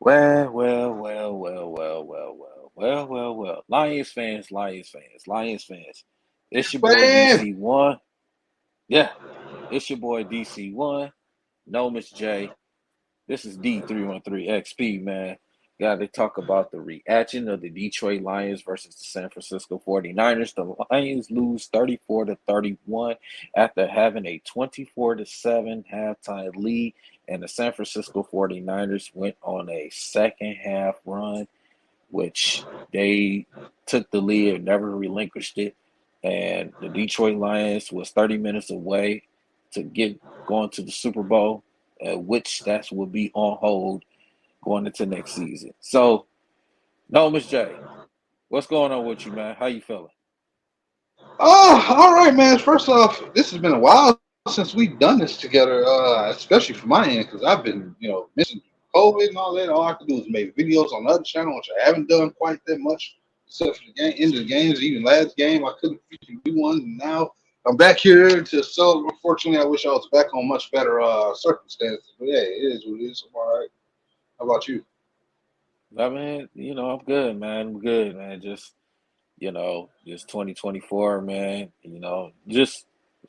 Well. Lions fans. It's your boy Man, DC1. Yeah, it's your boy DC1. No, Miss J. This is D313XP, man. Got to talk about the reaction of the Detroit Lions versus the San Francisco 49ers. The Lions lose 34 to 31 after having a 24 to 7 halftime lead, and the San Francisco 49ers went on a second half run, which they took the lead and never relinquished it. And the Detroit Lions was 30 minutes away to get going to the Super Bowl, which that will be on hold going into next season. So, no, Miss J, what's going on with you, man? How you feeling? all right, man. First off, this has been a while since we've done this together, especially for my end, because I've been, missing COVID and all that. All I have to do is make videos on the other channel, which I haven't done quite that much, except for the game, end of the games. Even last game, I couldn't do one, and now I'm back here to celebrate. Unfortunately, I wish I was back on much better circumstances, but yeah, it is what it is. I'm all right. How about you? I mean, I'm good, man. I'm good, man. Just 2024, man.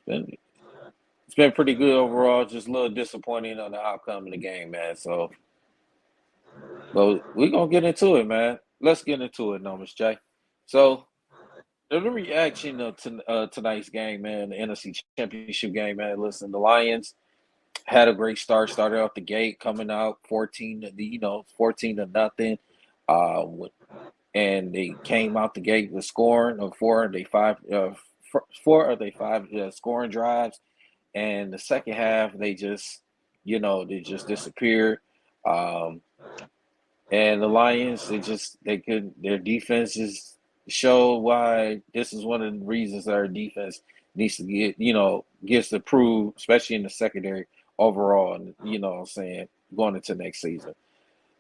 It's been pretty good overall. Just a little disappointing on the outcome of the game, man. So, but we're gonna get into it, man. Let's get into it, no, Miss J. So, the reaction of tonight's game, man, the NFC Championship game, man. Listen, the Lions had a great start. Started off the gate, coming out 14 to nothing. With and they came out the gate with scoring of four of they five scoring drives. And the second half, they just disappeared. Um, and the Lions, they could their defenses show why this is one of the reasons that our defense needs to gets improved, especially in the secondary overall, and what I'm saying, going into next season.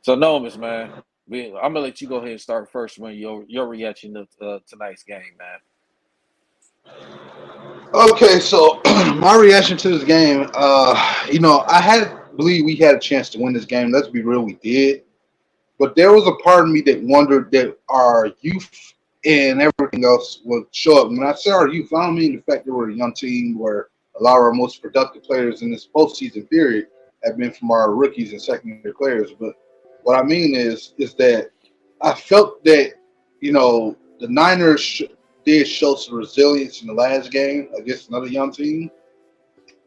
So no, Miss man, I'm gonna let you go ahead and start first when your reaction to tonight's game, man. Okay, so my reaction to this game, I had believe we had a chance to win this game. Let's be real, we did. But there was a part of me that wondered that our youth and everything else would show up. When I say our youth, I don't mean the fact that we're a young team where a lot of our most productive players in this postseason period have been from our rookies and secondary players. But what I mean is that I felt that the Niners did show some resilience in the last game against another young team,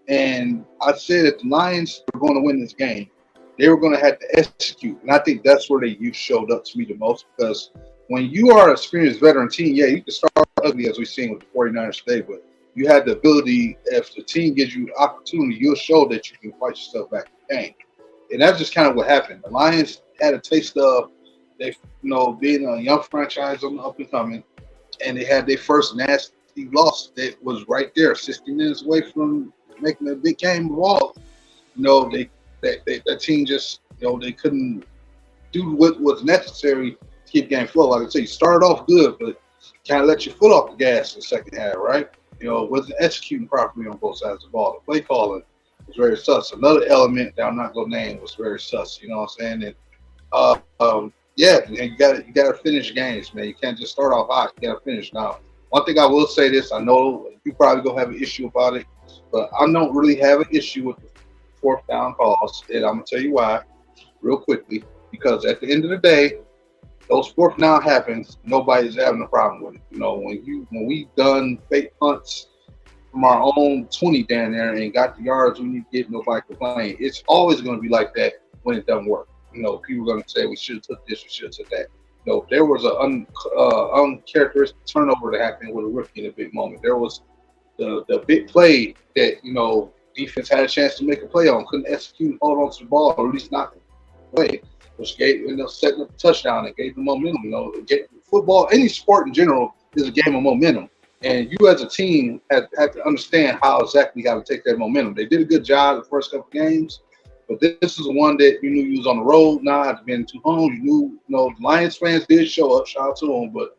and I said that the Lions were going to win this game. They were going to have to execute. And I think that's where the youth showed up to me the most because when you are an experienced veteran team, yeah, you can start ugly as we've seen with the 49ers today, but you had the ability, if the team gives you the opportunity, you'll show that you can fight yourself back in the game. And that's just kind of what happened. The Lions had a taste of they, being a young franchise on the up and coming, and they had their first nasty loss that was right there, 60 minutes away from making a big game of all. They that team just they couldn't do what was necessary to keep the game flow. Like I say, you started off good, but kind of let your foot off the gas in the second half, right? Wasn't executing properly on both sides of the ball. The play calling was very sus. Another element that I'm not gonna name was very sus. You know what I'm saying? And yeah, man, you gotta finish games, man. You can't just start off hot. You gotta finish. Now, one thing I will say this: I know you probably gonna have an issue about it, but I don't really have an issue with the fourth down calls, and I'm gonna tell you why, real quickly. Because at the end of the day, those fourth down happens. Nobody's having a problem with it. When we've done fake punts from our own 20 down there and got the yards we need to get, nobody complain. It's always going to be like that when it doesn't work. People are going to say we should have took this, we should have took that. There was an uncharacteristic turnover that happened with a rookie in a big moment. There was the big play that defense had a chance to make a play on, couldn't execute, hold on to the ball, or at least not play, which gave setting up a touchdown and gave the momentum. Football, any sport in general, is a game of momentum. And you as a team have to understand how exactly you got to take that momentum. They did a good job the first couple games, but this is one that you knew you was on the road. Now it's been two homes. The Lions fans did show up. Shout out to them, but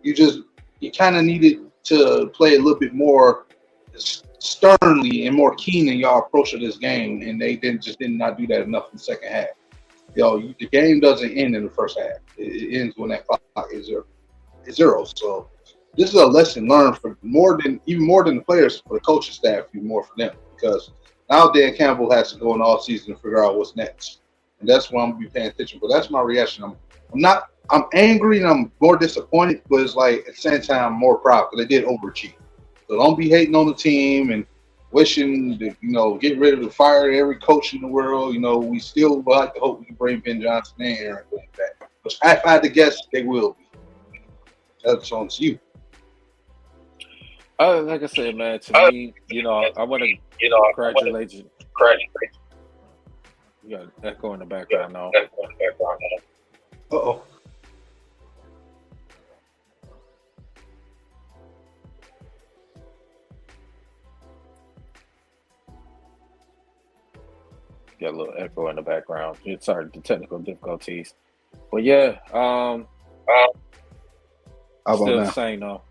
you kind of needed to play a little bit more sternly and more keen in your approach of this game, and they did not do that enough in the second half. the game doesn't end in the first half. It ends when that clock is zero. So this is a lesson learned for even more than the players, for the coaching staff, even more for them, because now Dan Campbell has to go in all season to figure out what's next, and that's why I'm gonna be paying attention. But that's my reaction. I'm angry and I'm more disappointed, but it's like at the same time I'm more proud because they did overachieve. So don't be hating on the team and wishing to, get rid of the fire every coach in the world. We still would like to hope we can bring Ben Johnson and Aaron Glenn back. But if I had to guess, they will be. That's on to you. Like I said, man, to me, I want to congratulate you. You got echo in the background now. Uh-oh. Got a little echo in the background. Sorry, the technical difficulties. But yeah, How about still now? the same though.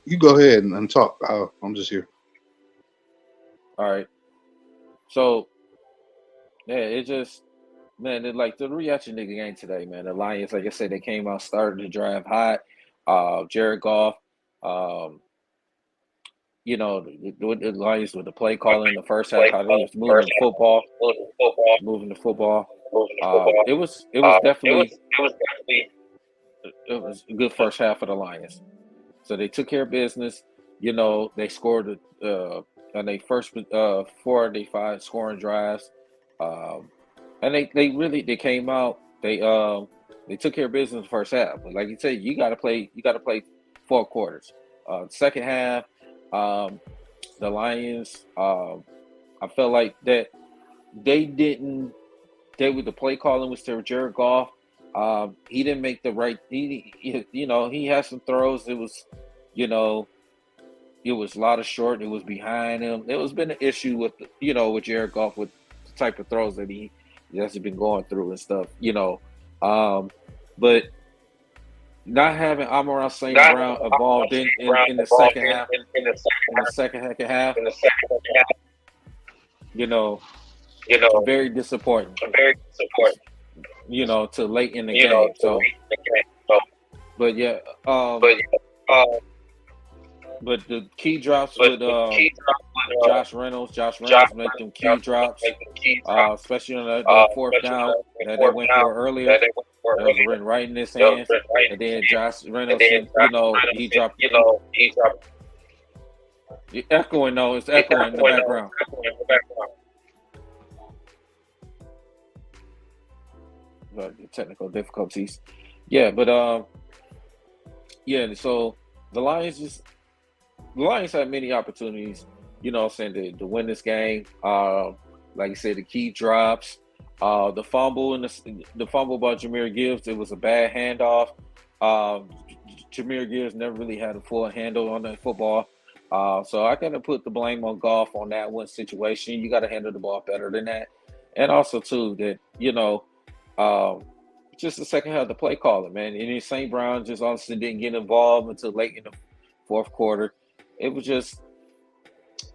You go ahead and talk. I'm just here. All right. So yeah, it just like the reaction to the game today, man. The Lions, like I said, they came out, started the drive hot. Jared Goff, the Lions with the play calling in the first half, how they was moving the football. It was definitely it was a good first half for the Lions. So they took care of business. They scored on their first 4 of their 5 scoring drives, and they came out. They took care of business in the first half. But like you said, you got to play 4 quarters. Second half, the Lions, I felt like that they didn't. With the play calling was to Jared Goff. He didn't make the right. He had some throws. It was a lot of short. It was behind him. There was been an issue with with Jared Goff with the type of throws that he has been going through and stuff. But not having Amon-Ra St. Brown involved in the second half. In the second half. Very disappointing. To late in the game. So, but yeah, but the key drops with Josh Reynolds. Josh Reynolds made them key drops, especially on the fourth down that they went for earlier. That was written right in his hands. And then Josh Reynolds, he dropped. It's echoing though. It's echoing in the background. Technical difficulties. Yeah, but so the Lions had many opportunities, saying to win this game. Like you said, the key drops, the fumble the fumble by Jahmyr Gibbs. It was a bad handoff. Jahmyr Gibbs never really had a full handle on that football. So I gotta put the blame on Goff on that one situation. You got to handle the ball better than that, and also too that just the second half of the play calling, man. And St. Brown just honestly didn't get involved until late in the fourth quarter. It was just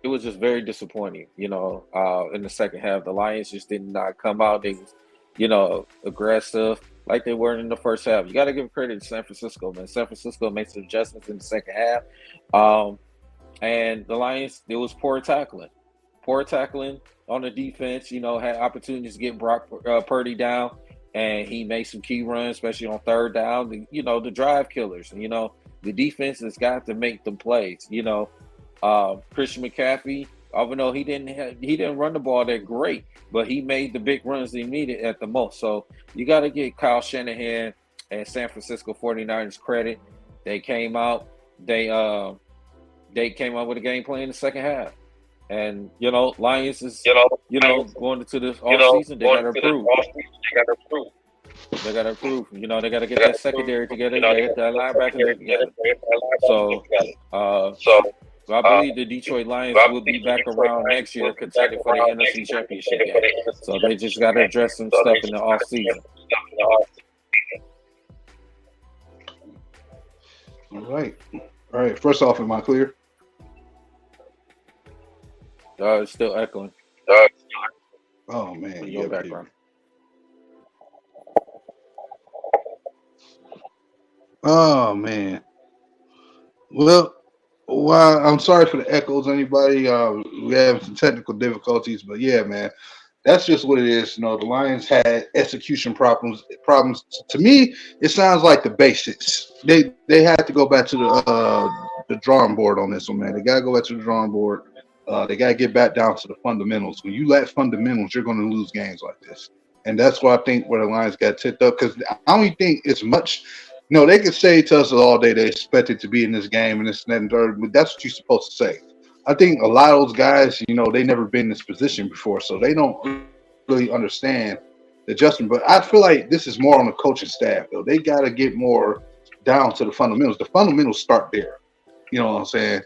very disappointing, in the second half. The Lions just did not come out. They was, aggressive like they were in the first half. You got to give credit to San Francisco, man. San Francisco made some adjustments in the second half. And the Lions, it was poor tackling on the defense. Had opportunities to get Brock Purdy down, and he made some key runs, especially on third down. The drive killers. The defense has got to make them plays. Christian McCaffrey, even though he didn't run the ball that great, but he made the big runs he needed at the most. So you got to give Kyle Shanahan and San Francisco 49ers credit. They came out. They came out with a game plan in the second half. And, Lions is, going into this offseason, they got to improve. They got to improve. They got to get that secondary together. They got to get that linebacker together. So, I believe the Detroit Lions will be back around next year contending for the NFC Championship game. So they just got to address some stuff in the offseason. All right. First off, am I clear? It's still echoing. Oh for man, your yeah, background. baby. Oh man. Well, I'm sorry for the echoes. Anybody? We have some technical difficulties, but yeah, man, that's just what it is. You know, the Lions had execution problems. Problems to me, it sounds like the basics. They had to go back to the drawing board on this one, man. They gotta go back to the drawing board. They gotta get back down to the fundamentals. When you lack fundamentals, you're going to lose games like this, and that's why I think where the Lions got tipped up. Because I don't even think it's much. No, they can say to us all day they expected to be in this game and this and that and third, but that's what you're supposed to say. I think a lot of those guys, they never been in this position before, so they don't really understand the adjustment. But I feel like this is more on the coaching staff, though. They got to get more down to the fundamentals. The fundamentals start there. You know what I'm saying?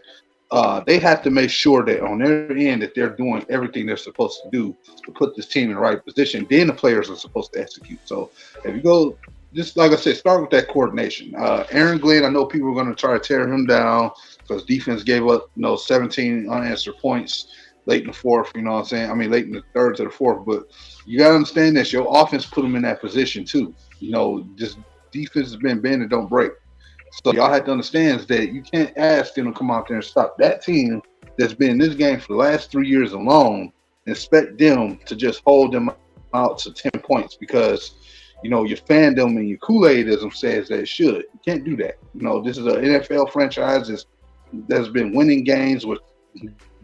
They have to make sure that on their end that they're doing everything they're supposed to do to put this team in the right position. Then the players are supposed to execute. So if you go, just like I said, start with that coordination. Aaron Glenn, I know people are going to try to tear him down because defense gave up 17 unanswered points late in the fourth. You know what I'm saying? I mean, late in the third to the fourth. But you got to understand this: your offense put them in that position too. This defense has been bend and don't break. So y'all have to understand is that you can't ask them to come out there and stop that team that's been in this game for the last 3 years alone and expect them to just hold them out to 10 points because your fandom and your Kool-Aidism says that it should. You can't do that. This is an NFL franchise that's been winning games with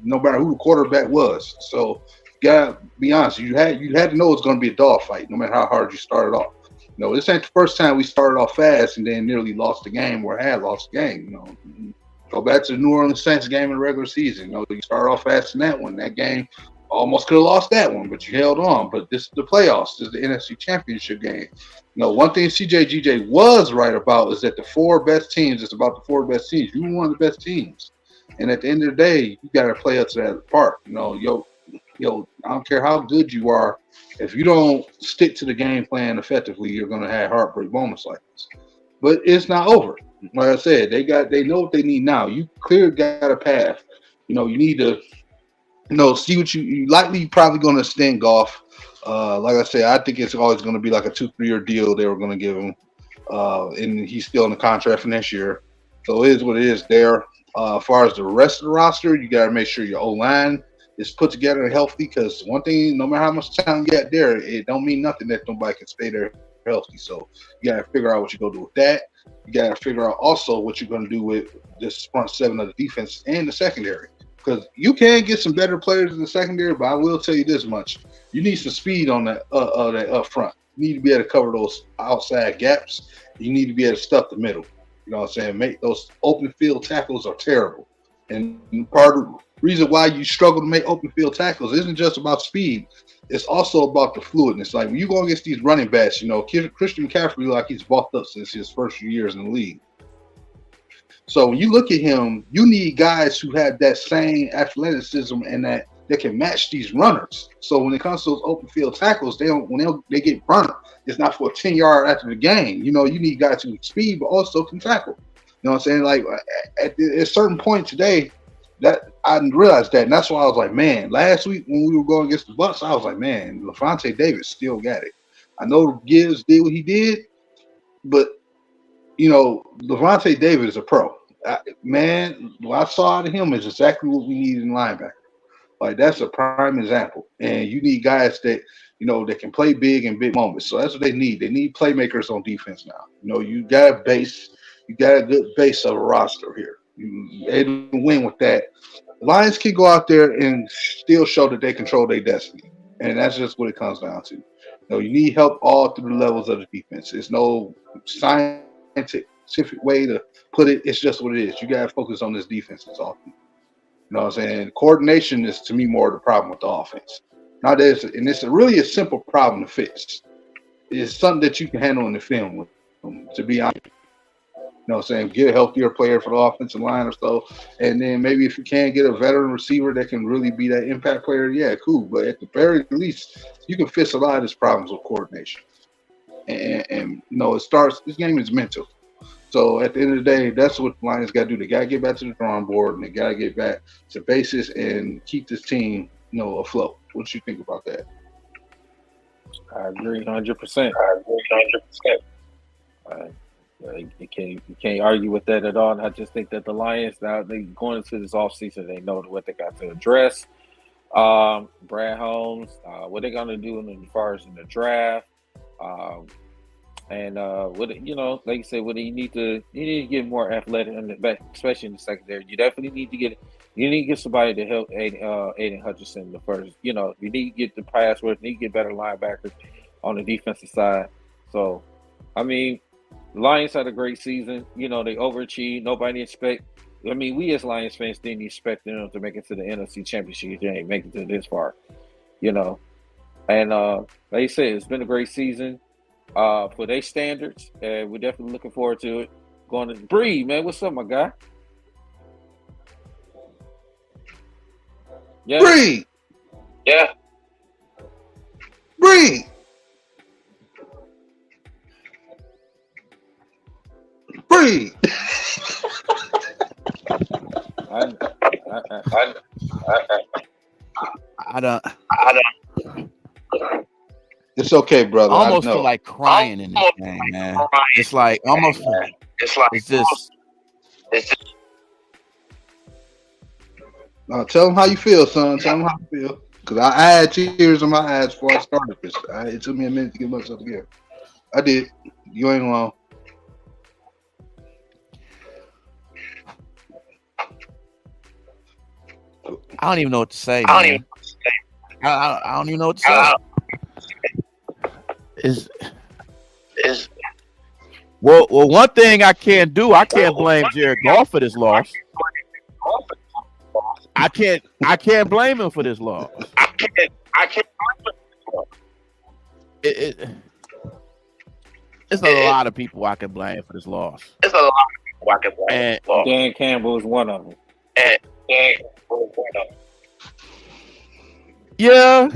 no matter who the quarterback was. So you gotta be honest. You had to know it's going to be a dogfight, no matter how hard you started off. This ain't the first time we started off fast and then nearly lost the game or had lost the game. Go back to the New Orleans Saints game in the regular season. You started off fast in that one. That game almost could have lost that one, but you held on. But this is the playoffs. This is the NFC Championship game. One thing CJGJ was right about is that the four best teams, it's about the four best teams. You were one of the best teams. And at the end of the day, you got to play up to that part. I don't care how good you are. If you don't stick to the game plan effectively, you're going to have heartbreak moments like this. But it's not over. Like I said, they know what they need now. You clearly got a path. You need to see what you likely probably going to extend Goff. Like I said, I think it's always going to be like a 2-3 year deal they were going to give him, and he's still in the contract for next year. So it is what it is there. As far as the rest of the roster, you got to make sure your O line is put together and healthy. Because one thing, no matter how much time you got there, it don't mean nothing that nobody can stay there healthy. So you got to figure out what you're going to do with that. You got to figure out also what you're going to do with this front seven of the defense and the secondary. Because you can get some better players in the secondary, but I will tell you this much: you need some speed on that up front. You need to be able to cover those outside gaps. You need to be able to stuff the middle. You know what I'm saying? Make those open field tackles are terrible. And part of the reason why you struggle to make open field tackles isn't just about speed. It's also about the fluidness. Like when you go against these running backs, Christian McCaffrey, like he's bulked up since his first few years in the league. So when you look at him, you need guys who have that same athleticism and that they can match these runners. So when it comes to those open field tackles, they get burnt, it's not for a 10-yard after the game. You need guys who can speed but also can tackle. You know what I'm saying? Like at a certain point today, that I didn't realize that, and that's why I was like, man. Last week when we were going against the Bucs, I was like, man, Lavonte David still got it. I know Gibbs did what he did, but Lavonte David is a pro. What I saw out of him is exactly what we need in linebacker. Like that's a prime example. And you need guys that that can play big in big moments. So that's what they need. They need playmakers on defense now. You got a base. You got a good base of a roster here. You able to win with that. Lions can go out there and still show that they control their destiny. And that's just what it comes down to. You need help all through the levels of the defense. There's no scientific way to put it. It's just what it is. You got to focus on this defense. It's all. You know what I'm saying? Coordination is to me more the problem with the offense. Now and it's really a simple problem to fix. It's something that you can handle in the film with, to be honest. You know what I'm saying? Get a healthier player for the offensive line or so. And then maybe if you can get a veteran receiver that can really be that impact player, yeah, cool. But at the very least, you can fix a lot of these problems with coordination. And this game is mental. So at the end of the day, that's what the Lions got to do. They got to get back to the drawing board, and they got to get back to basis and keep this team, afloat. What do you think about that? I agree 100%. I agree 100%. You can't argue with that at all. And I just think that the Lions now they going into this offseason, they know what they got to address. Brad Holmes, what they're gonna do as far as in the draft, and what like you said, what you need to get more athletic in the back, especially in the secondary. You definitely need to get somebody to help Aiden Hutchinson in the first. You need to get the pass rush, you need to get better linebackers on the defensive side. So, I mean, the Lions had a great season. They overachieved. Nobody expect. I mean, we as Lions fans didn't expect them to make it to the NFC Championship game, make it to this far, And like you said, it's been a great season for their standards, and we're definitely looking forward to it. Going to Bree, man, what's up, my guy? Yeah, Bree, Yeah. Bree, Bree. I I don't. It's okay, brother. I almost I know. feel like crying in this game, man. It's like almost. It's just. Tell them how you feel, son. Tell them how you feel. Because I had tears in my eyes before I started this. It took me a minute to get myself together. I did. You ain't wrong. I don't even know what to say. Man. I don't even know what to say. Well, one thing I can't do, I can't blame Jared Goff for this loss. I can't blame him for this loss. It's a lot of people I can blame for this loss. And Dan Campbell is one of them. yeah,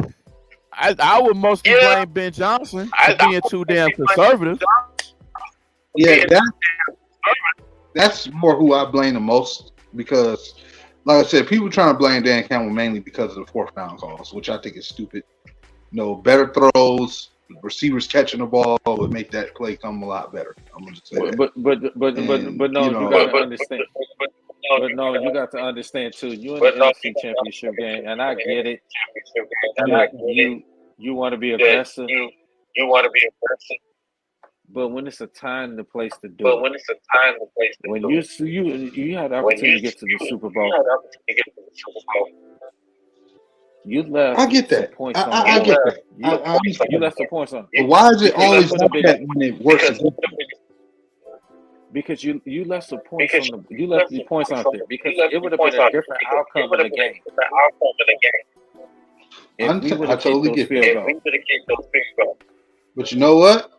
I would mostly blame Ben Johnson for being too damn conservative. Yeah, that's more who I blame the most because, like I said, people trying to blame Dan Campbell mainly because of the fourth down calls, which I think is stupid. Better throws, receivers catching the ball would make that play come a lot better. I'm gonna just say that. But no, you gotta understand. But no, you got to understand too. You in the NFC Championship game, and I get it. You want to be aggressive. You want to be aggressive. But when it's a time and a place to do it. When you had the opportunity to get to the Super Bowl, you left. I get that. Points I get that. You left the points on. But why is it always like that when it works? Because you left some points on the the points out there because it would have been a different outcome in the game. I totally get that. Goals. But you know what?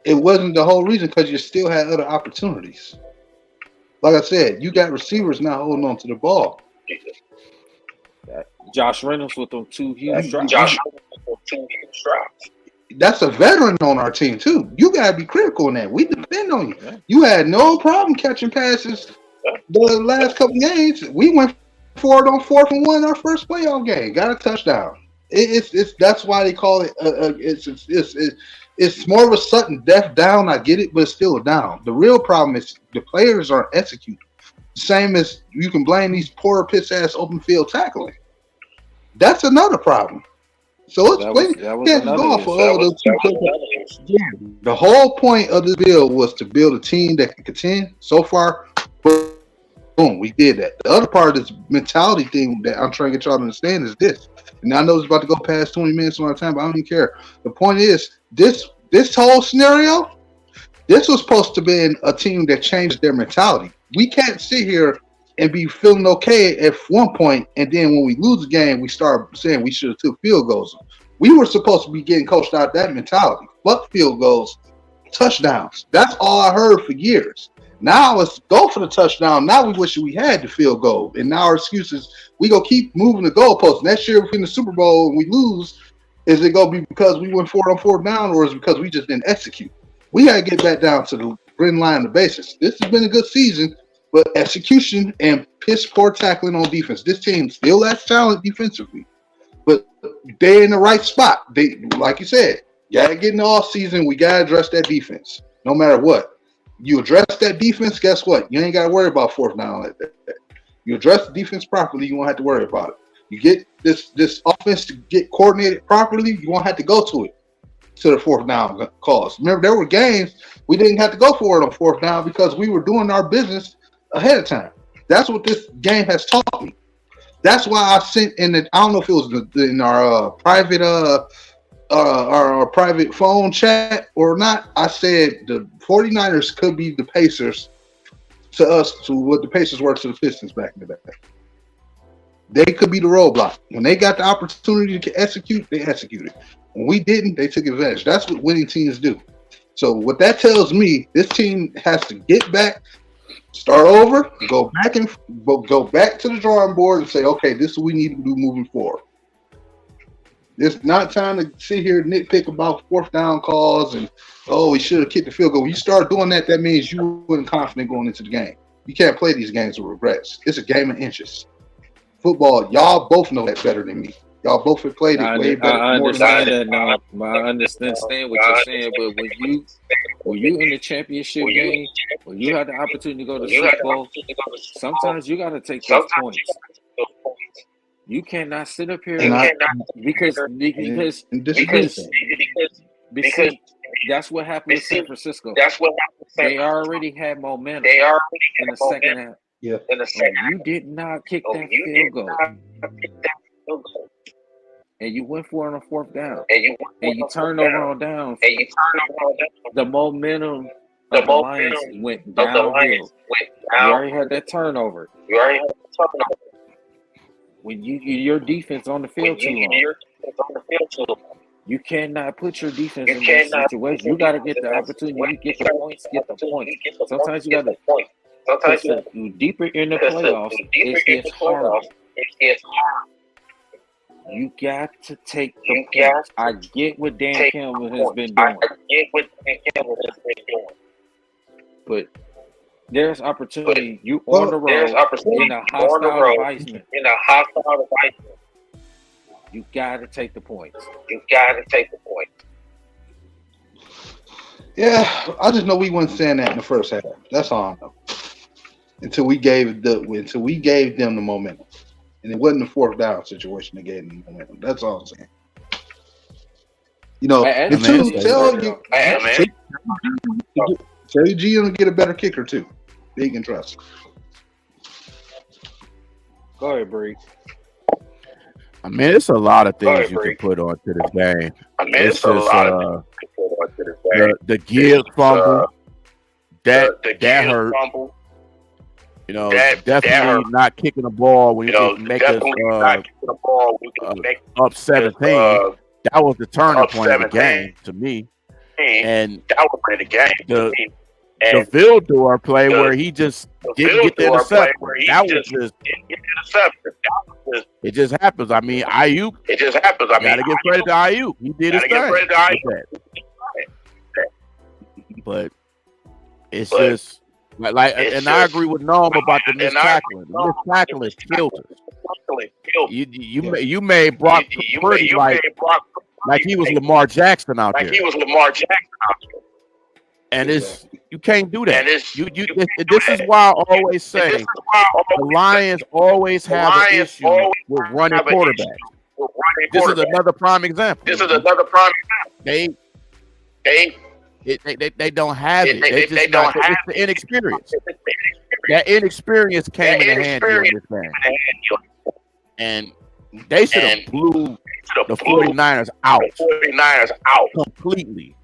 It wasn't the whole reason because you still had other opportunities. Like I said, you got receivers now holding on to the ball. Josh Reynolds with them two huge drops. That's a veteran on our team too. You gotta be critical in that. We depend on you. Yeah. You had no problem catching passes the last couple games. We went for it on 4th and 1 our first playoff game. Got a touchdown. It's that's why they call it. It's more of a sudden death down. I get it, but it's still a down. The real problem is the players aren't executing. Same as you can blame these poor piss ass open field tackling. That's another problem. So let's go for all those two. The whole point of the bill was to build a team that can contend. So far, boom, we did that. The other part of this mentality thing that I'm trying to get y'all to understand is this. And I know it's about to go past 20 minutes on our time, but I don't even care. The point is, this whole scenario, this was supposed to be a team that changed their mentality. We can't sit here and be feeling okay at one point, and then when we lose the game, we start saying we should have took field goals. We were supposed to be getting coached out that mentality. Fuck field goals, touchdowns. That's all I heard for years. Now let's go for the touchdown. Now we wish we had the field goal. And now our excuse is we go keep moving the goalposts. Next year, if we in the Super Bowl and we lose, is it going to be because we went 4 on 4 down, or is it because we just didn't execute? We got to get back down to the grid line of basis. This has been a good season, but execution and piss poor tackling on defense. This team still lacks talent defensively, but they're in the right spot. They, like you said, Gotta get in the off season. We gotta address that defense, no matter what. You address that defense, guess what? You ain't gotta worry about fourth down like that. You address the defense properly, you won't have to worry about it. You get this offense to get coordinated properly, you won't have to go to the fourth down calls. Remember, there were games we didn't have to go for it on fourth down because we were doing our business ahead of time. That's what this game has taught me. That's why I sent I don't know if it was in our private our private phone chat or not. I said the 49ers could be the Pacers to us, to what the Pacers were to the Pistons back in the day. They could be the roadblock. When they got the opportunity to execute, they executed. When we didn't, they took advantage. That's what winning teams do. So what that tells me, this team has to get back, start over, go back to the drawing board and say, okay, this is what we need to do moving forward. It's not time to sit here and nitpick about fourth down calls and, we should have kicked the field goal. When you start doing that, that means you weren't confident going into the game. You can't play these games with regrets. It's a game of inches. Football, y'all both know that better than me. Y'all both have played it way better. I understand that now. I understand what you're saying, but when you in the championship game, when you have the opportunity to go to the Super Bowl, sometimes you got to take those points. You cannot sit up here because that's what happened with San Francisco. They already had momentum in the second half. Yeah. You did not kick that field goal. And you went for it on fourth down. And you turned over on downs. The momentum of the Lions went downhill. You already had that turnover. When your defense on the field too long. You cannot put your defense in that situation. You got to get the opportunity. You get the points. Sometimes you got to. Because the deeper in the playoffs, it gets harder. You got to take the points. I get what Dan Campbell has been doing. But there's opportunity. You on the road in a hostile environment. You got to take the points. Yeah, I just know we weren't saying that in the first half. That's all I know. Until we gave them the momentum, and it wasn't the fourth down situation that gave them the momentum. That's all I'm saying. Terry G gonna get a better kicker too. Big and trust. Go ahead, Bree. I mean, it's a lot of things you can put onto this game. It's just the Gibbs fumble that hurt. You know, definitely not kicking the ball when you can make us up 17. That was the turning point of the game to me. And the Vildor play where he just didn't get the interception. That was just it just happens. I mean, Ayuk. Gotta give credit to Ayuk. He did his thing. But it's just like and I agree with Norm about the missed tackling. The missed tackling killed us. You made Brock Purdy like he was Lamar Jackson out there. And you can't do that. This is why I always say the Lions always have an issue with running quarterbacks. This is another prime example. They don't have it. It's the inexperience. That inexperience came in handy in this game. And they should have blew the 49ers out completely.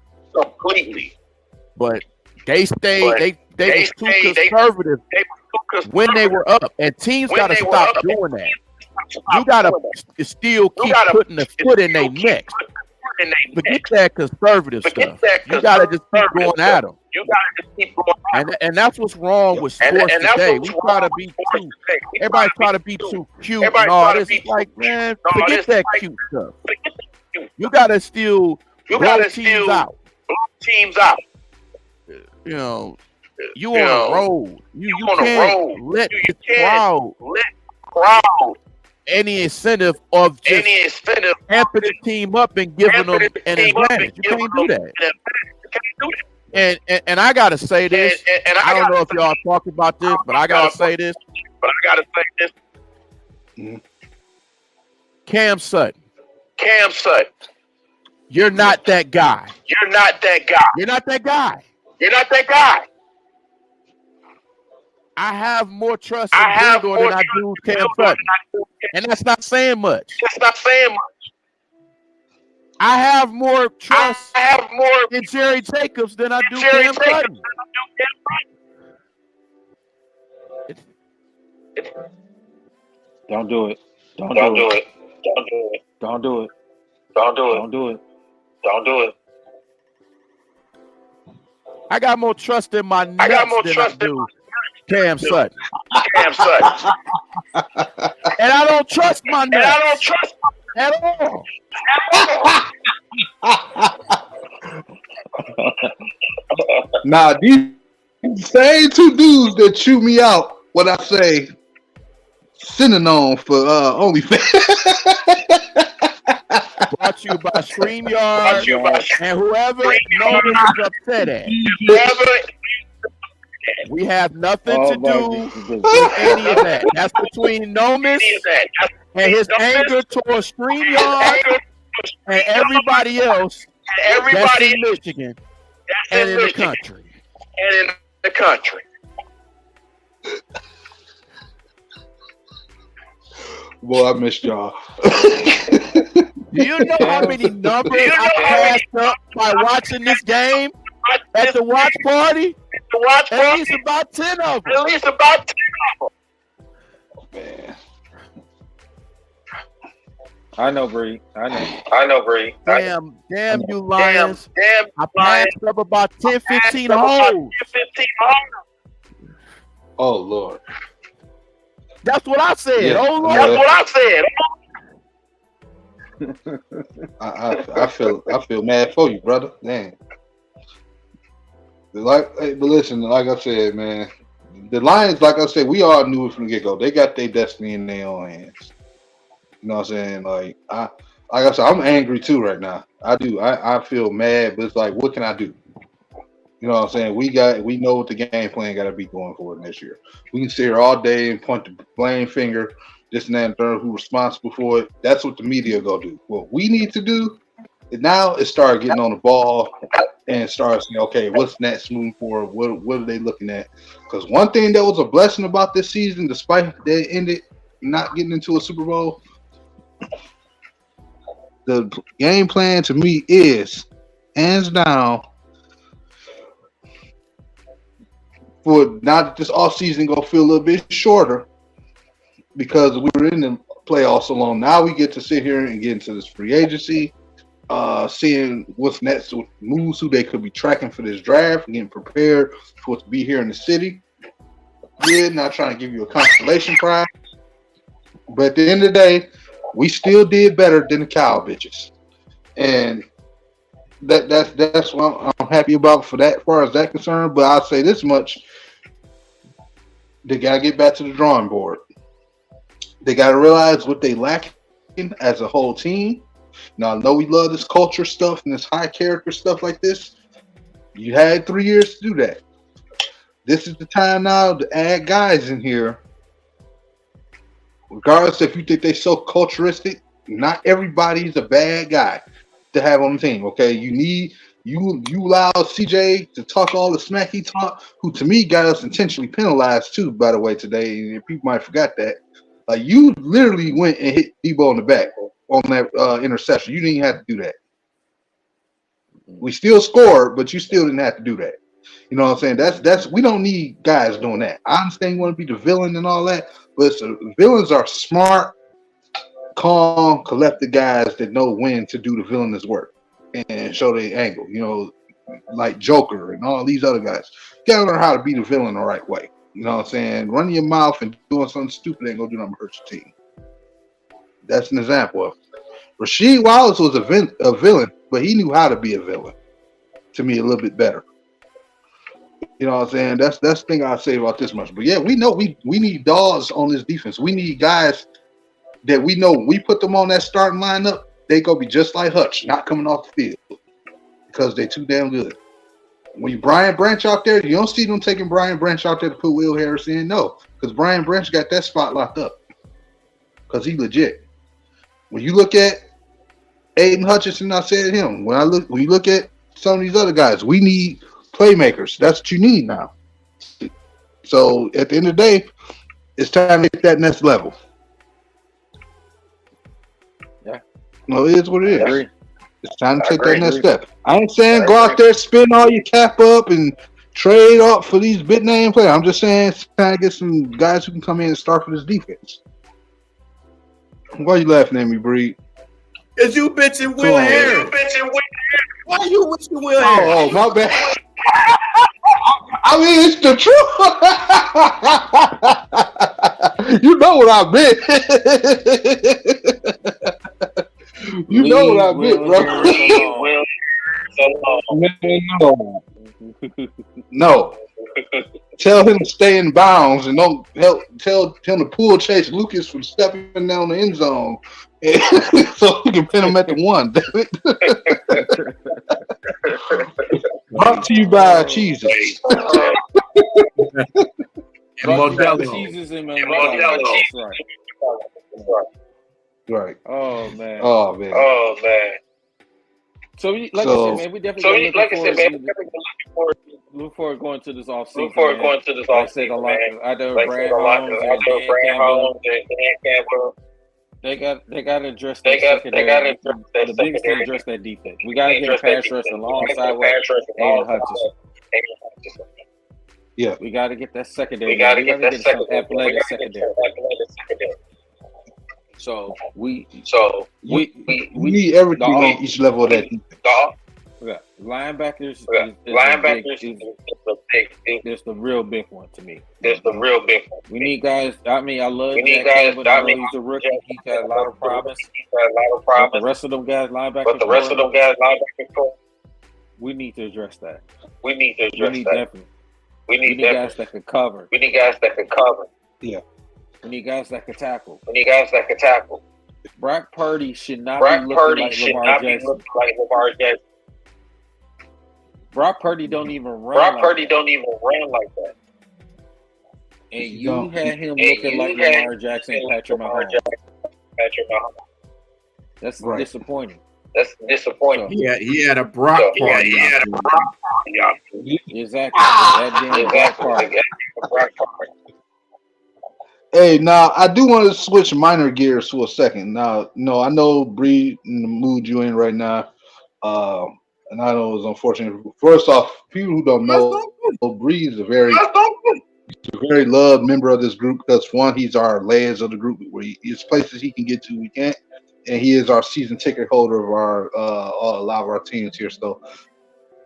But they stayed. They were too conservative when they were up, and teams got to stop doing that. You got to still keep putting the foot in their neck. Forget that conservative stuff. You got to just keep going at them. And that's what's wrong with sports today. We try to be too. Everybody try to be too cute and all this. It's like, man, forget that cute stuff. You got to still blow teams out. You know, you on the road. You can't let the crowd any incentive of just amping the team up and giving them an advantage. You can't do that. And I gotta say this. I don't know if y'all talk about this, but I gotta say this. Cam Sutton. You're not that guy. You're not that guy. I have more trust in Grindor than I do Cam Sutton. And that's not saying much. I have more trust in Jerry Jacobs than I do Cam Sutton. Don't do it. I got more trust in my nuts than I do Cam Sutton. And I don't trust my nuts at all. Nah, these same two dudes that chew me out when I say synonym for OnlyFans. Brought to you by StreamYard and whoever Nolan is upset at. We have nothing to do with any of that. That's between Nomis and his anger towards StreamYard and everybody else that's in Michigan and in the country. Boy, I missed y'all. Do you know how many numbers I passed up by watching this game at the watch party? At least about 10 of them. Man. I know, Bree. I know. Damn you Lions. I passed up about 10, 15 holes. Oh, Lord. That's what I said. Yeah. Oh, Lord. That's what I said. I feel mad for you, brother. Damn. But listen, like I said, man, the Lions, like I said, we all knew it from the get-go. They got their destiny in their own hands. You know what I'm saying? Like I said, I'm angry too right now. I do. I feel mad, but it's like, what can I do? You know what I'm saying? We know what the game plan got to be going forward this year. We can sit here all day and point the blame finger, this and that and third, who's responsible for it. That's what the media go do. What we need to do now is start getting on the ball and start saying, okay, what's next moving forward? What are they looking at? Because one thing that was a blessing about this season, despite they ended not getting into a Super Bowl, the game plan to me is hands down for not this off season gonna feel a little bit shorter because we were in the playoffs so long. Now we get to sit here and get into this free agency, seeing what's next with moves, who they could be tracking for this draft, getting prepared for it to be here in the city. Yeah, not trying to give you a consolation prize, but at the end of the day, we still did better than the cow bitches, and that's what I'm happy about for that, as far as that concerned. But I'll say this much: they gotta get back to the drawing board. They gotta realize what they lack as a whole team. Now, I know we love this culture stuff and this high character stuff like this. You had 3 years to do that. This is the time now to add guys in here. Regardless if you think they're so culturistic, not everybody's a bad guy to have on the team. Okay, you allow CJ to talk all the smack he talked, who to me got us intentionally penalized too, by the way, today. And people might forgot that. Like, you literally went and hit Debo in the back on that interception. You didn't even have to do that. We still scored, but you still didn't have to do that. You know what I'm saying? That's we don't need guys doing that. I understand you want to be the villain and all that, but villains are smart, calm, collected guys that know when to do the villainous work and show their angle. You know, like Joker and all these other guys. You gotta learn how to be the villain the right way. You know what I'm saying? Running your mouth and doing something stupid ain't gonna do nothing to hurt your team. That's an example of it. Rasheed Wallace was a villain, but he knew how to be a villain. To me, a little bit better. You know what I'm saying? That's the thing I'll say about this much. But yeah, we know we need dogs on this defense. We need guys that we know when we put them on that starting lineup, they gonna be just like Hutch, not coming off the field because they too damn good. When you Brian Branch out there, you don't see them taking Brian Branch out there to put Will Harris in. No, because Brian Branch got that spot locked up because he legit. When you look at Aiden Hutchinson, I said him. When you look at some of these other guys, we need playmakers. That's what you need now. So at the end of the day, it's time to hit that next level. Yeah. No, it is what it is. I agree. It's time to take that next step. I ain't saying go out there, spin all your cap up and trade up for these big name players. I'm just saying it's time to get some guys who can come in and start for this defense. Why are you laughing at me, Breed? Because you bitching Will Harris. Why you wishing Will Harris? Oh, my bad. I mean, it's the truth. You know what I meant. You know what I meant, bro. No. Tell him to stay in bounds and don't tell him to pull Chase Lucas from stepping down the end zone so he can pin him at the one. Brought to you by Jesus. Jesus and Modelo. Right. Oh man. So, I said, man, we definitely look forward to going to this offseason. Like I said, a lot. I know Brad Holmes and Dan Campbell. They got to address that secondary. The biggest thing to address that defense. We got to get a pass rush alongside with Aiden Hutchinson. Yeah, we got to get that secondary. We got to get some athletic secondary. So we need everything on each level of that defense. Yeah. Linebackers is the real big one to me. We need guys. I mean, I love Jack Campbell. I know he's a rookie. He's got a lot of promise. But the rest of them guys, linebackers, we need to address that. We need guys that can cover. Yeah. We need guys that can tackle. Brock Purdy should not be looking like Lamar Jackson. Brock Purdy don't even run like that. And you had him looking like Lamar Jackson and Patrick Mahomes. That's disappointing. Yeah, he had a Brock party. Exactly. That party. Hey, now I do want to switch minor gears for a second. Now, no, I know Bree in the mood you in right now, and I know it's unfortunate. First off, people who don't know, Bree is a very loved member of this group because one, he's our layers of the group where there's places he can get to we can't, and he is our season ticket holder of our a lot of our teams here. So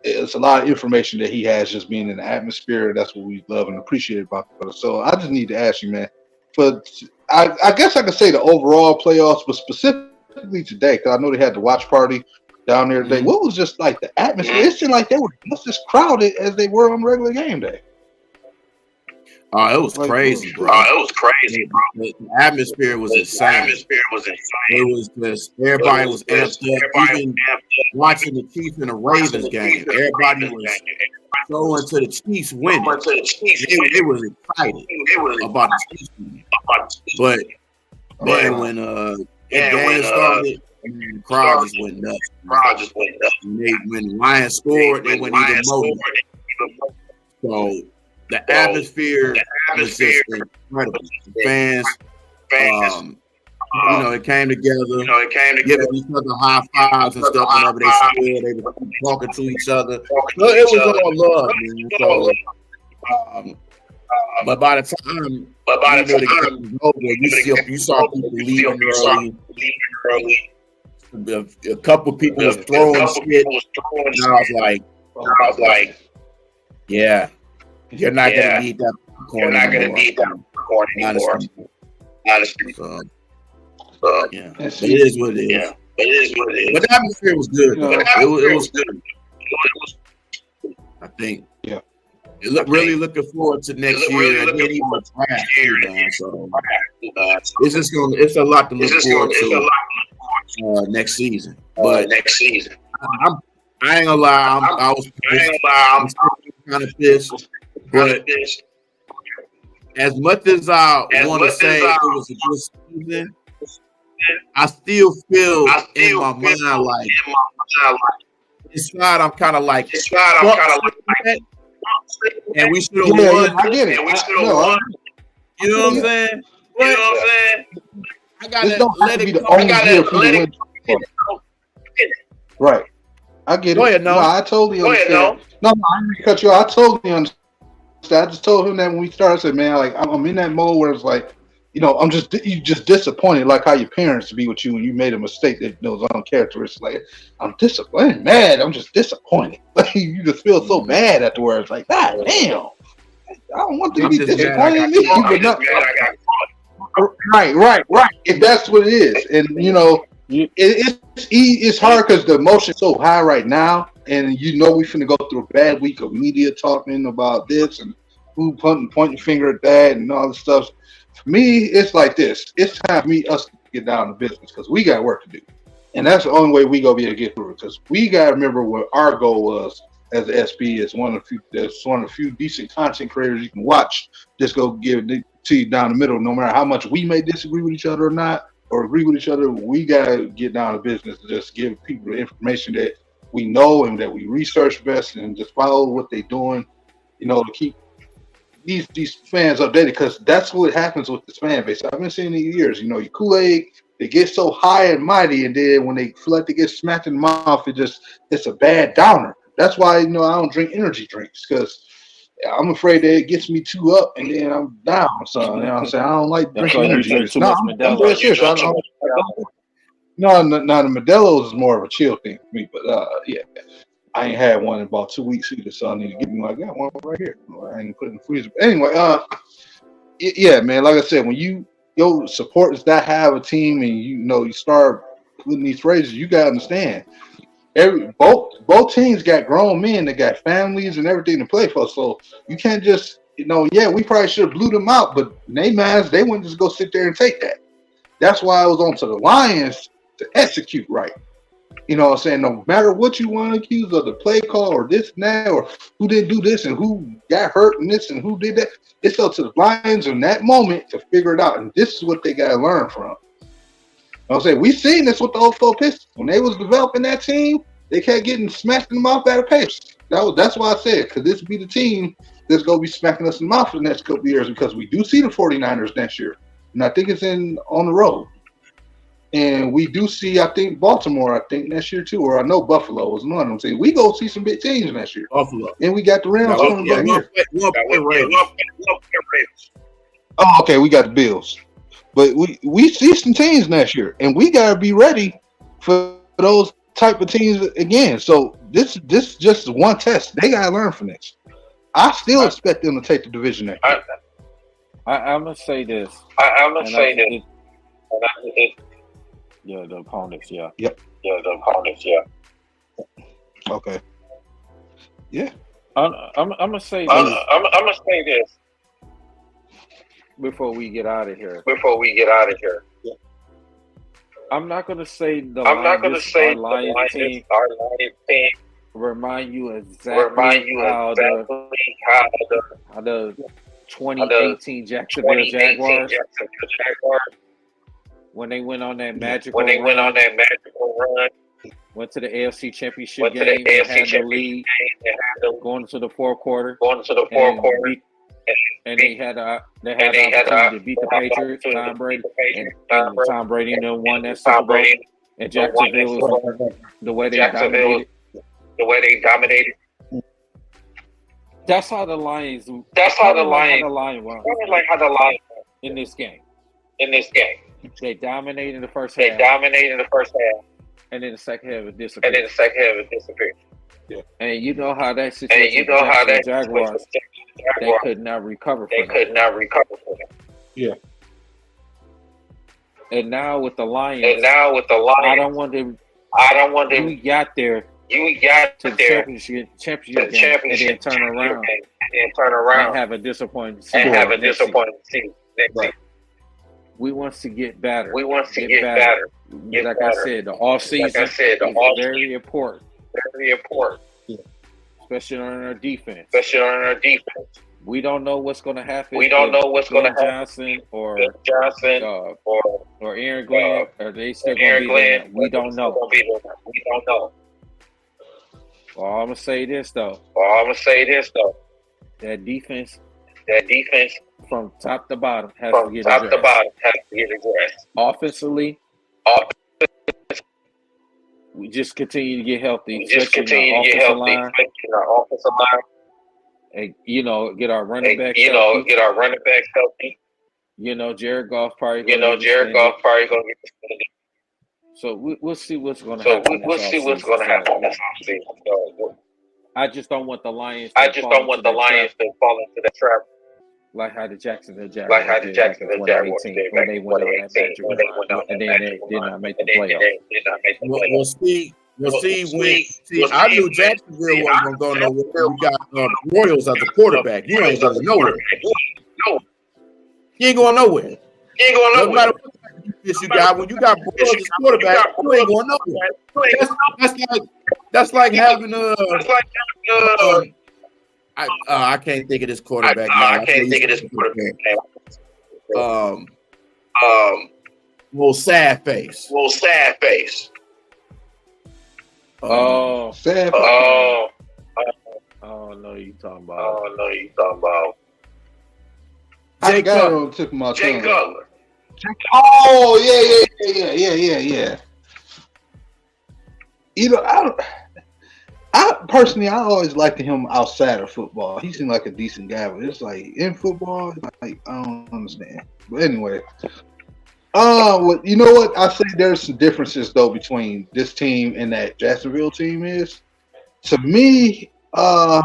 it's a lot of information that he has just being in the atmosphere. That's what we love and appreciate about it. So I just need to ask you, man. But I guess I could say the overall playoffs, but specifically today, because I know they had the watch party down there today. What was just like the atmosphere? It seemed like they were just as crowded as they were on regular game day. Oh, it was crazy, bro. The atmosphere was insane. It was just everybody was amped up. Even watching the Chiefs and the Ravens game, everybody was so into the Chiefs winning. It was excited about the Chiefs winning. But then when the game started, the crowd just went nuts. When Lions scored, they went even more. So the atmosphere was just incredible. The fans, it came together, giving each other high fives and stuff whenever they scored. They were talking to each other. So it was all love, man. So, but by the time the game was over, you saw people leaving early. A couple people was throwing shit. And I was like, yeah. You're not gonna need that popcorn anymore. Honestly. So, yeah. It is what it is. But the atmosphere was good. It was good. I think. Yeah. Really looking forward to next year and then even the draft too, man. So it's a lot to look forward to next season. But I ain't gonna lie, I was kind of pissed. But as much as I want to say it was a good season, I still feel in my mind like inside I'm kind of like and we should have won. I get it. And we should have won. You know what I'm saying? I gotta let it go. I gotta let it go. Right. I get it. Go ahead, no. I totally understand. No, I didn't cut you off. I totally understand. I just told him that when we started, I said, man, like I'm in that mode where it's like, I'm just disappointed, like how your parents be with you when you made a mistake that those uncharacteristic. Like I'm disappointed, mad. I'm just disappointed. Like you just feel so bad afterwards. Like, God damn, I don't want to be disappointed in me, but not. Right. If that's what it is, and it's hard because the emotion's so high right now, and we finna go through a bad week of media talking about this and who pointing finger at that and all this stuff. For me, it's like this. It's time for us to get down to business because we got work to do. And that's the only way we gonna be able to get through it. Because we gotta remember what our goal was as an SP is one of the few decent content creators you can watch. Just go give it to you down the middle, no matter how much we may disagree with each other or not, or agree with each other, we gotta get down to business to just give people the information that we know and that we research best and just follow what they're doing, to keep these fans updated, because that's what happens with this fan base. I've been seeing it in years. Your Kool-Aid, they get so high and mighty, and then when they feel like they get smacked in the mouth, it's a bad downer. That's why I don't drink energy drinks, because I'm afraid that it gets me too up and then I'm down. So you know what I'm saying? I don't like drinking energy drinks. No, I'm dead serious. No, the Modelo's is more of a chill thing for me, but yeah. I ain't had one in about 2 weeks either, so I need to get me one. I got one right here. I ain't put it in the freezer. But anyway, yeah, man. Like I said, when your supporters that have a team and you start putting these phrases, you gotta understand. Both teams got grown men that got families and everything to play for. So you can't just we probably should have blew them out, but they wouldn't just go sit there and take that. That's why I was on to the Lions to execute right. You know what I'm saying? No matter what you want to accuse of the play call or this and that, or who didn't do this and who got hurt and this and who did that, it's up to the Lions in that moment to figure it out. And this is what they got to learn from. You know what I'm saying? We seen this with the 04 Pistons. When they was developing that team, they kept getting smacked in the mouth out of pace. That's why I said, because this be the team that's going to be smacking us in the mouth for the next couple of years, because we do see the 49ers next year. And I think it's on the road. And we do see, I think, Baltimore, next year too, or I know Buffalo was one of them. Saying we go see some big teams next year. Buffalo. And we got the Rams coming back here. Oh, okay, we got the Bills. But we see some teams next year, and we got to be ready for those type of teams again. So this just one test. They got to learn from this. I still expect them to take the division next year. I'm going to say this. Yeah, the opponents, yeah. Yep. Yeah, the opponents, yeah. Okay. Yeah. I'm gonna say this. I'm gonna say this before we get out of here. Yeah. I'm not gonna say the Lions team remind you exactly how the 2018 Jacksonville Jaguars. When they went on that magical run, went to the AFC Championship game, had the lead, going to the fourth quarter, and they had the opportunity to beat the Patriots, Tom Brady, and Tom Brady won that Super Bowl. And Jacksonville was the way they dominated. That's how the Lions. That's how the Lions won. Like how the Lions in this game. They dominated in the first half. And then the second half it disappeared. Yeah. And you know how that situation. The Jaguars. They could not recover from it. Yeah. And now with the Lions. I don't want to. You got there. To the championship game and then turn around and have a disappointing season. Next season. We want to get better. Like I said, the off season is very important. Especially on our defense. We don't know what's going to happen. Johnson or Aaron Glenn, are they still going to be there? We don't know. Well, I'm gonna say this though. That defense from top to bottom has to get addressed. Offensively, we just continue to get healthy. Especially in our offensive line. And get our running backs healthy. Jared Goff probably gonna get suspended. So we'll see what's going to happen. This offseason. I just don't want the Lions to fall into that trap. Like how the Jacksonville Jaguars did back in 2018 when they went on that magic run, and then they did not make the playoffs. We'll see. I knew Jacksonville wasn't going to go nowhere. We got Royals as a quarterback. You ain't going nowhere. You ain't going nowhere. No matter what this you got, when you got Royals as quarterback, you ain't going nowhere. That's like having I can't think of this quarterback now. Little sad face. Oh, Sad. I don't know you talking about. I got it on the tip of my tongue. Oh yeah. I personally, I always liked him outside of football. He seemed like a decent guy, but it's like in football, like I don't understand. But anyway, well, you know what? I say there's some differences though between this team and that Jacksonville team. Is to me, yeah,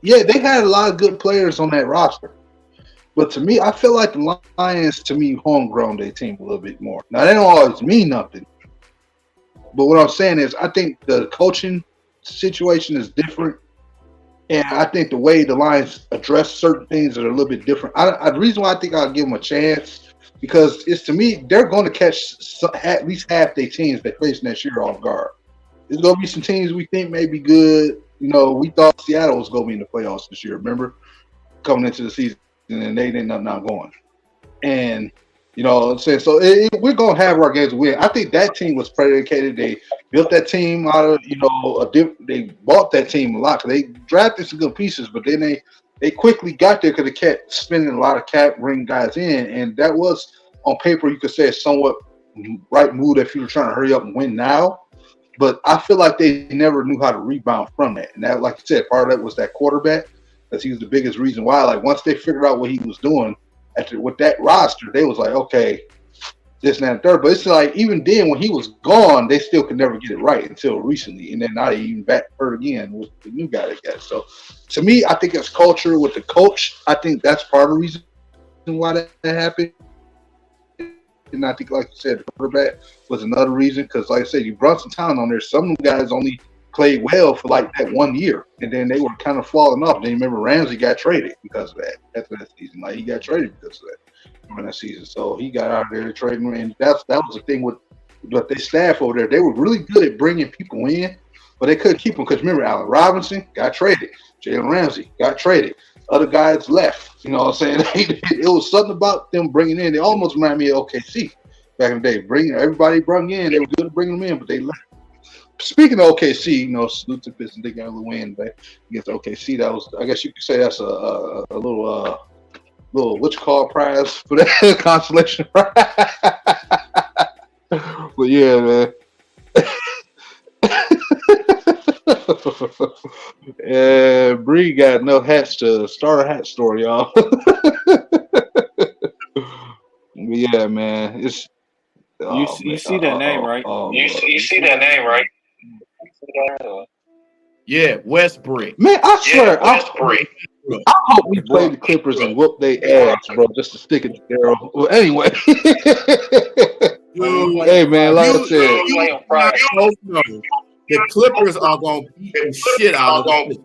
they had a lot of good players on that roster. But to me, I feel like the Lions, to me, homegrown their team a little bit more. Now, they don't always mean nothing. But what I'm saying is I think the coaching situation is different. And I think the way the Lions address certain things are a little bit different. The reason why I think I'll give them a chance, because it's, to me, they're going to catch at least half their teams they face next year off guard. There's going to be some teams we think may be good. We thought Seattle was going to be in the playoffs this year, remember? Coming into the season. And they ended up not going. And, I'm saying, so we're going to have our games to win. I think that team was predicated. They built that team out of, they bought that team a lot. They drafted some good pieces, but then they quickly got there because they kept spending a lot of cap, bringing guys in. And that was, on paper, you could say it's somewhat right move if you were trying to hurry up and win now. But I feel like they never knew how to rebound from that. And that, like you said, part of that was that quarterback. Because he was the biggest reason why. Like, once they figured out what he was doing with that roster, they was like, okay, this and that and third. But it's like, even then, when he was gone, they still could never get it right until recently. And then now they even back hurt again with the new guy they got. So, to me, I think it's culture with the coach. I think that's part of the reason why that happened. And I think, like you said, the quarterback was another reason. Because, like I said, you brought some talent on there. Some of them guys only played well for like that 1 year, and then they were kind of falling off. Then you remember Ramsey got traded because of that after that season. Like, he got traded because of that during that season. So he got out there trading, and that was the thing with their staff over there. They were really good at bringing people in, but they couldn't keep them because remember, Allen Robinson got traded, Jalen Ramsey got traded, other guys left. You know what I'm saying? It was something about them bringing in. They almost remind me of OKC back in the day. Everybody brought in. They were good at bringing them in, but they left. Speaking of OKC, salute to Pistons. They got a little win against OKC. That was, I guess you could say, that's a little what you call prize for that consolation prize. But yeah, man. And Bree got enough hats to start a hat store, y'all. But yeah, man. It's you see that name, right? You see that name, right? Yeah, Westbrook. Man, I swear, I hope we play the Clippers and whoop their ass, bro, just to stick it to Daryl. Well, anyway. Hey, man, like I said. The Clippers are going to beat the shit out of them.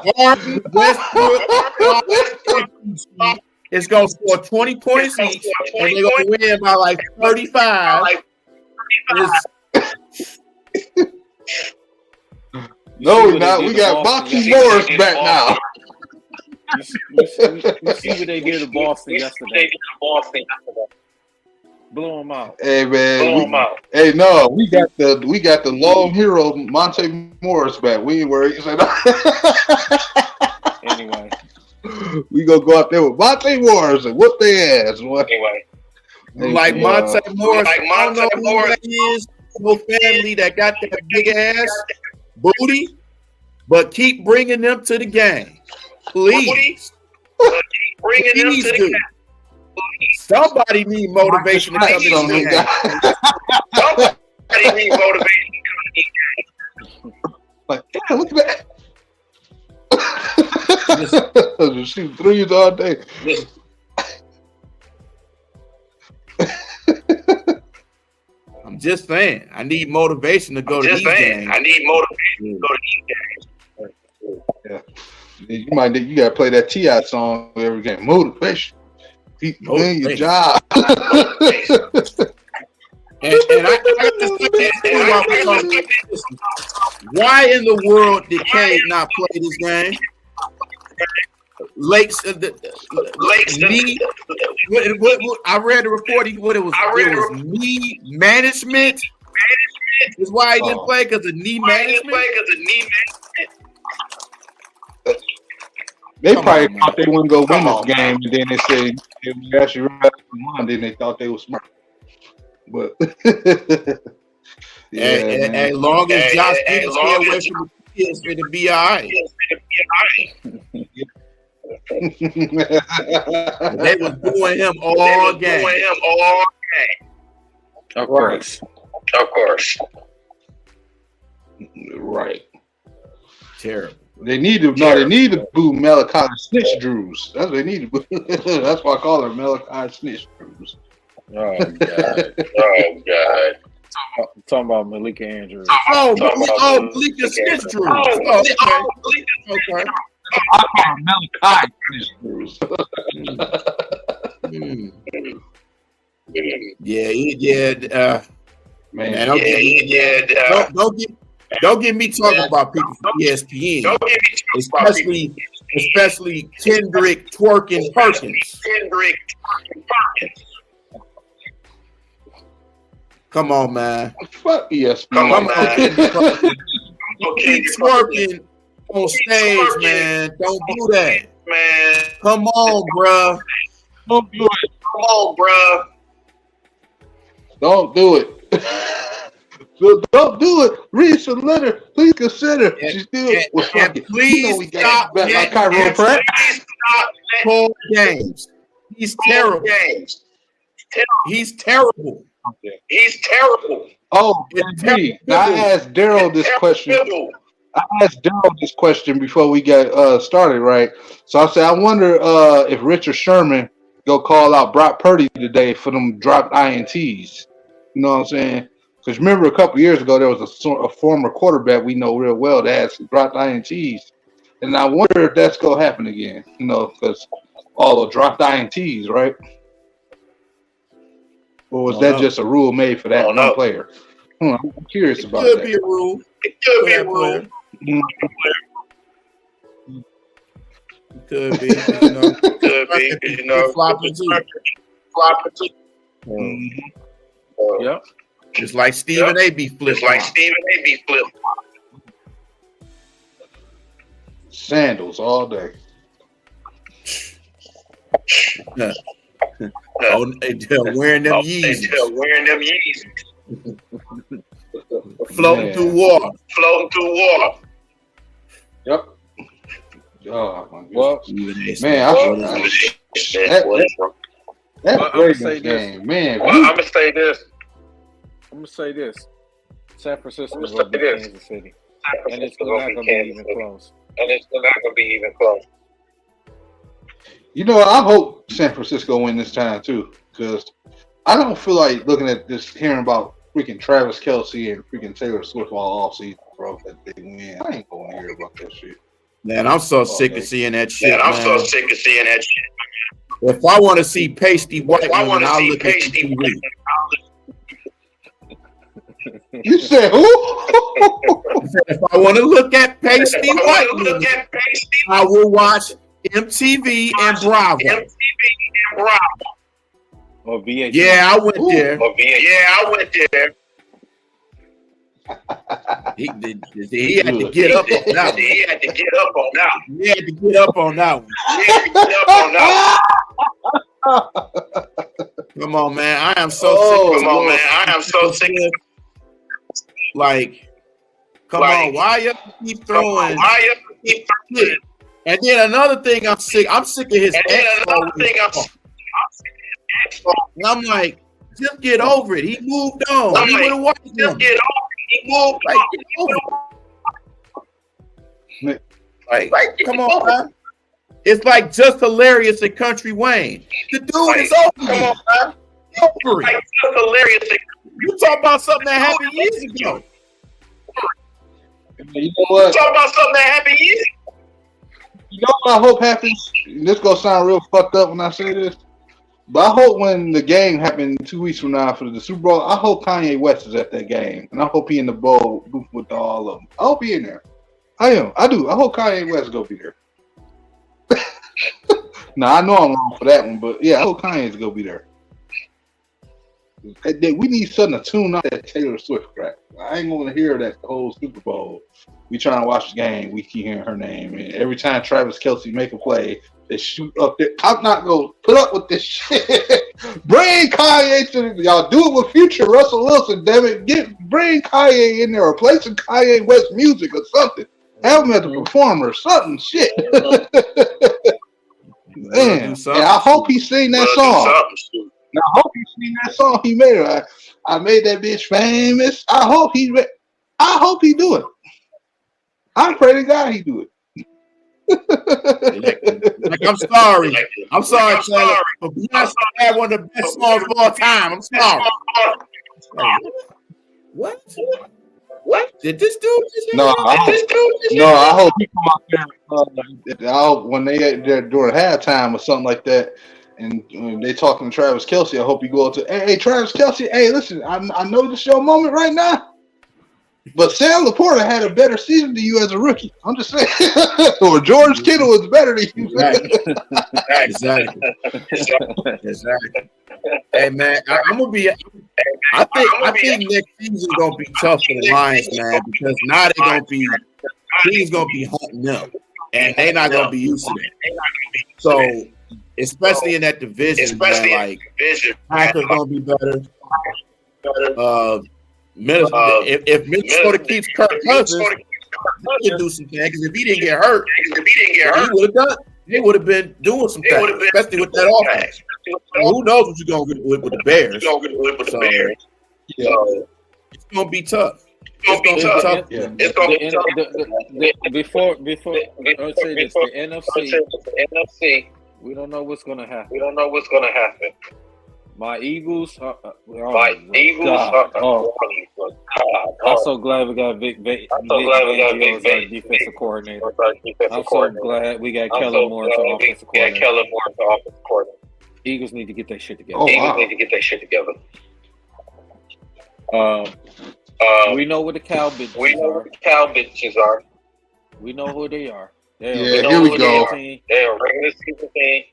Harden, Westbrook, it's going to score 20 points each, and they're going to win by like 35. No, not. We got Monty Morris back now. You see what they did to Boston yesterday. Blew them out. Hey man, hey no, we got the lone hero Monte Morris back. We ain't worried. Anyway, we gonna go out there with Monte Morris and whoop their ass. Anyway, like Monte Morris, I don't know who that is. No family that got that big ass booty, but keep bringing them to the game, please. Bringing them to the game. Somebody need motivation to come in the game. Somebody need motivation to come in the game. Like, damn, look at that. Just shoot threes all day. I'm just saying, I need motivation to go to these games. Yeah. You gotta play that T.I. song every game. Motivation. Keep doing your job. and I got to say, why in the world did Cade not play this game? Lakes, knee. What, I read the report. What it was? It was knee management. Is why he didn't play because of knee management. They probably thought they wouldn't go win this game, and then they said if we actually won, then they thought they were smart. But yeah, as long as Josh didn't stay away from the kids, it'll be all right. They was doing him all game. Of course. Right. Terrible. They need to boo Malachi Snitch Drews. That's what they need to boo. That's why I call her Malachi Snitch Drews. Oh God. Talking about Malika Andrews. Malika Snitch Drews. Okay. I call her Malachi Snitch Drews. Man, don't get me talking about people from ESPN, especially Kendrick twerking Perkins. Come on, man. Fuck ESPN. Come on, keep twerking on stage, man. Don't do that, man. Come on, bruh. Don't do it. Don't do it. Don't do it. Read some letter. Please consider. She's still. Please stop. Like Kyron Pratt. Cold games. He's terrible. He's terrible. Oh, indeed. Now, I asked Daryl this question before we got started, right? So I said, I wonder if Richard Sherman go call out Brock Purdy today for them dropped INTs. You know what I'm saying? Because remember, a couple years ago, there was a former quarterback we know real well that had some dropped INTs. And I wonder if that's going to happen again, you know, because all the dropped INTs, right? Or was that just a rule made for that one player? I'm curious about that. It could be a rule. It could be. You know. Flopping too. Yep. Just like Stephen A. be flipped. Sandals all day. Wearing them Yeezys. Floating through water. Yep. Oh my God. Well, man, that Ravens game, man. I'm gonna say this. San Francisco is going to beat Kansas City. And it's not going to be even close. You know, I hope San Francisco win this time too, because I don't feel like looking at this, hearing about freaking Travis Kelce and freaking Taylor Swift all season, bro. That they win. I ain't going to hear about that shit. Man, I'm so sick of seeing that shit. I'm so sick of seeing that shit. If I want to see pasty white women, I'll look at TV. You said who? If I want to look at pasty white women, I will watch MTV and Bravo. Or VH1. Yeah, I went there. He had to get up on that one. He had to get up on that one. He had to get up on that one. Come on, man. I am so sick. Like, come on. Why you keep throwing? And then another thing I'm sick of his ex. And I'm like, just get over it. He moved on. He would have watched him. Just get over it. He moved Like, get over it. Like, come on, man. It's like Just Hilarious and Country Wayne. The dude is over it. Come on, man. Over it. Just hilarious. You talk about something that happened years ago. You know what? Talk about something that happened years ago. You know what I hope happens? This gonna sound real fucked up when I say this, but I hope when the game happens 2 weeks from now for the Super Bowl, I hope Kanye West is at that game, and I hope he in the bowl booth with all of them. I hope he in there. I am. I do. I hope Kanye West go be there. Now I know I'm wrong for that one, but yeah, I hope Kanye's go be there. We need something to tune up that Taylor Swift crap. I ain't gonna hear that the whole Super Bowl. We trying to watch the game. We keep hearing her name, and every time Travis Kelce make a play, they shoot up there. I'm not gonna put up with this shit. Bring Kanye to y'all. Do it with Future, Russell Wilson. Damn it, bring Kanye in there, or play some Kanye West music or something. Have him as a performer, something shit. Man, and I hope he sing that song. Now, I hope he sing that song he made. I made that bitch famous. I hope he do it. I pray to God he do it. Like, I'm sorry. I'm sorry, Taylor. But Beyonce had one of the best songs of all time. I'm sorry. What? Did this dude? I hope he come out there when they're during halftime or something like that. And when they talking to Travis Kelce, I hope you go up to, hey, Travis Kelce, hey, listen, I know this is your moment right now, but Sam Laporta had a better season than you as a rookie. I'm just saying. Or George Kittle was better than you. Exactly. Hey, man, I'm going to be, I think next season going to be tough for the Lions, man, because now they're going to be, teams going to be hunting them, and they're not going to be used to that. So, especially in that division, Packers gonna be better. If Minnesota keeps Kirk Cousins, he can do some things. If he didn't get hurt, they would have been doing some things, especially with that offense. Who knows what you're gonna get with the Bears? So, it's gonna be tough. It's gonna be tough. Before I say this, the NFC. We don't know what's gonna happen. My Eagles. I'm so glad we got Vic Fangio as our defensive coordinator. I'm so glad we got Kellen Moore as our offensive coordinator. Eagles need to get their shit together. We know what the cow bitches are. We know who they are. Here we go. They're a regular season team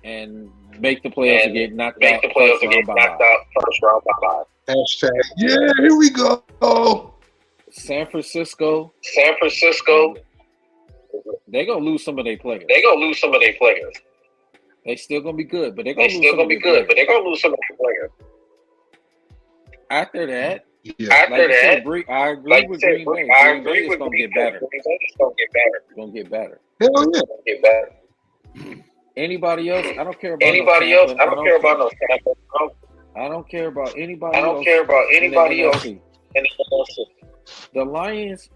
and make the playoffs and get knocked out first round by. Hashtag. Yeah, here we go. San Francisco. They're gonna lose some of their players. They still gonna be good, but they're gonna lose some of their players. After that. Yeah. I agree with Green Bay. Green Bay is going to get better. It's going to get better. Hell yeah. Anybody else? I don't care about anybody else. I don't care about no Tampa. I don't care about anybody I don't care about anybody else. The Lions,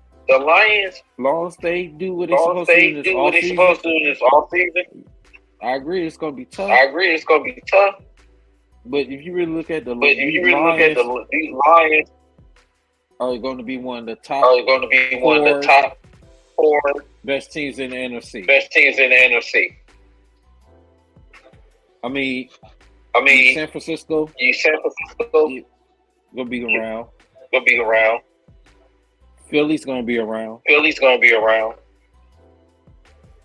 long as they do what they're supposed to do in this offseason, I agree it's going to be tough. But if you really look at the these Lions are going to be one of the top four best teams in the NFC. I mean, San Francisco gonna be around. Philly's gonna be around.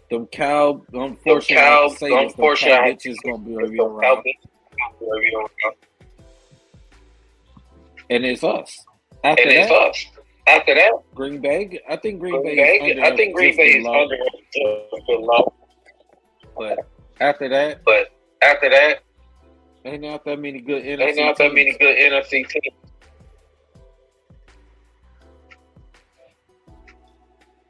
Them cow, unfortunately, bitches gonna be around. And it's us. After that, Green Bay. I think Green Bay is under low. But after that, ain't not that many good NFC teams.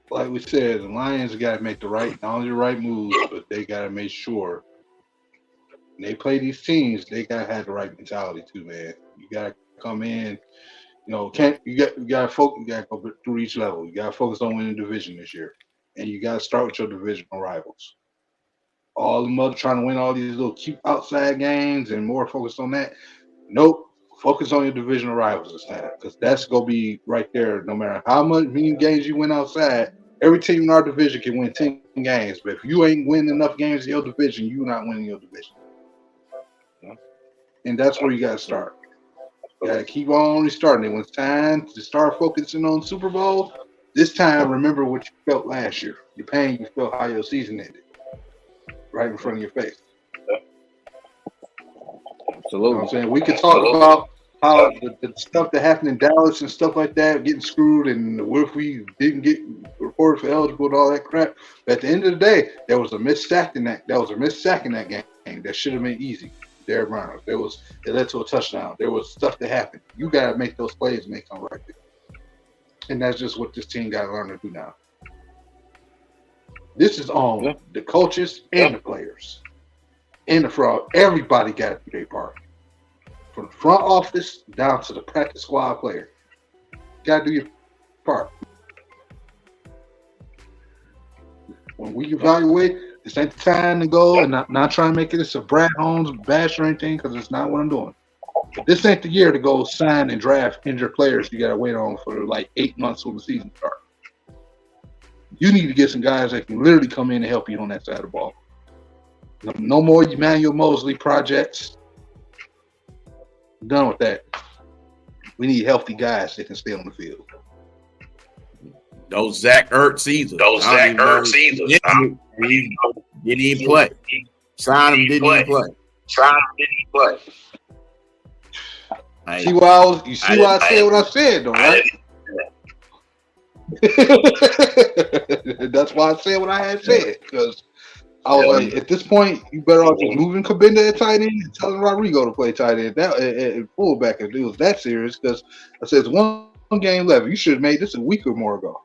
Like we said, the Lions got to make not only the right moves, but they got to make sure when they play these teams, they got to have the right mentality too, man. You got to come in, you got to focus. You got to go through each level. You got to focus on winning the division this year, and you got to start with your divisional rivals. All the mother trying to win all these little cute outside games and more focused on that. Nope. Focus on your divisional rivals this time, because that's gonna be right there. No matter how many games you win outside, every team in our division can win 10 games. But if you ain't winning enough games in your division, you're not winning your division. And that's where you gotta start. You gotta keep on restarting. When it's time to start focusing on Super Bowl, this time remember what you felt last year. The pain you felt how your season ended, right in front of your face. Absolutely. You know what I'm saying? We could talk about how the stuff that happened in Dallas and stuff like that, getting screwed, and what if we didn't get reported for eligible and all that crap. But at the end of the day, there was a missed sack in that. That was a missed sack in that game that should have been easy. Derek Brown. It led to a touchdown. There was stuff that happened. You got to make those plays and make them right there. And that's just what this team got to learn to do now. This is on the coaches and the players. And the fraud, everybody got to do their part. From the front office down to the practice squad player. Got to do your part. When we evaluate, this ain't the time to go, and not trying to make it a Brad Holmes bash or anything, because it's not what I'm doing. But this ain't the year to go sign and draft injured players you got to wait on for like 8 months when the season starts. You need to get some guys that can literally come in and help you on that side of the ball. No more Emmanuel Mosley projects. I'm done with that. We need healthy guys that can stay on the field. Those Zach Ertz either. Didn't even play. Sign him, didn't even play. See why I said what I said, though, right? That's why I said what I had said, because I was like, at this point, you better off just moving Kabinda at tight end and telling Rodrigo to play tight end and fullback if it was that serious. Because I said, it's one game left. You should have made this a week or more ago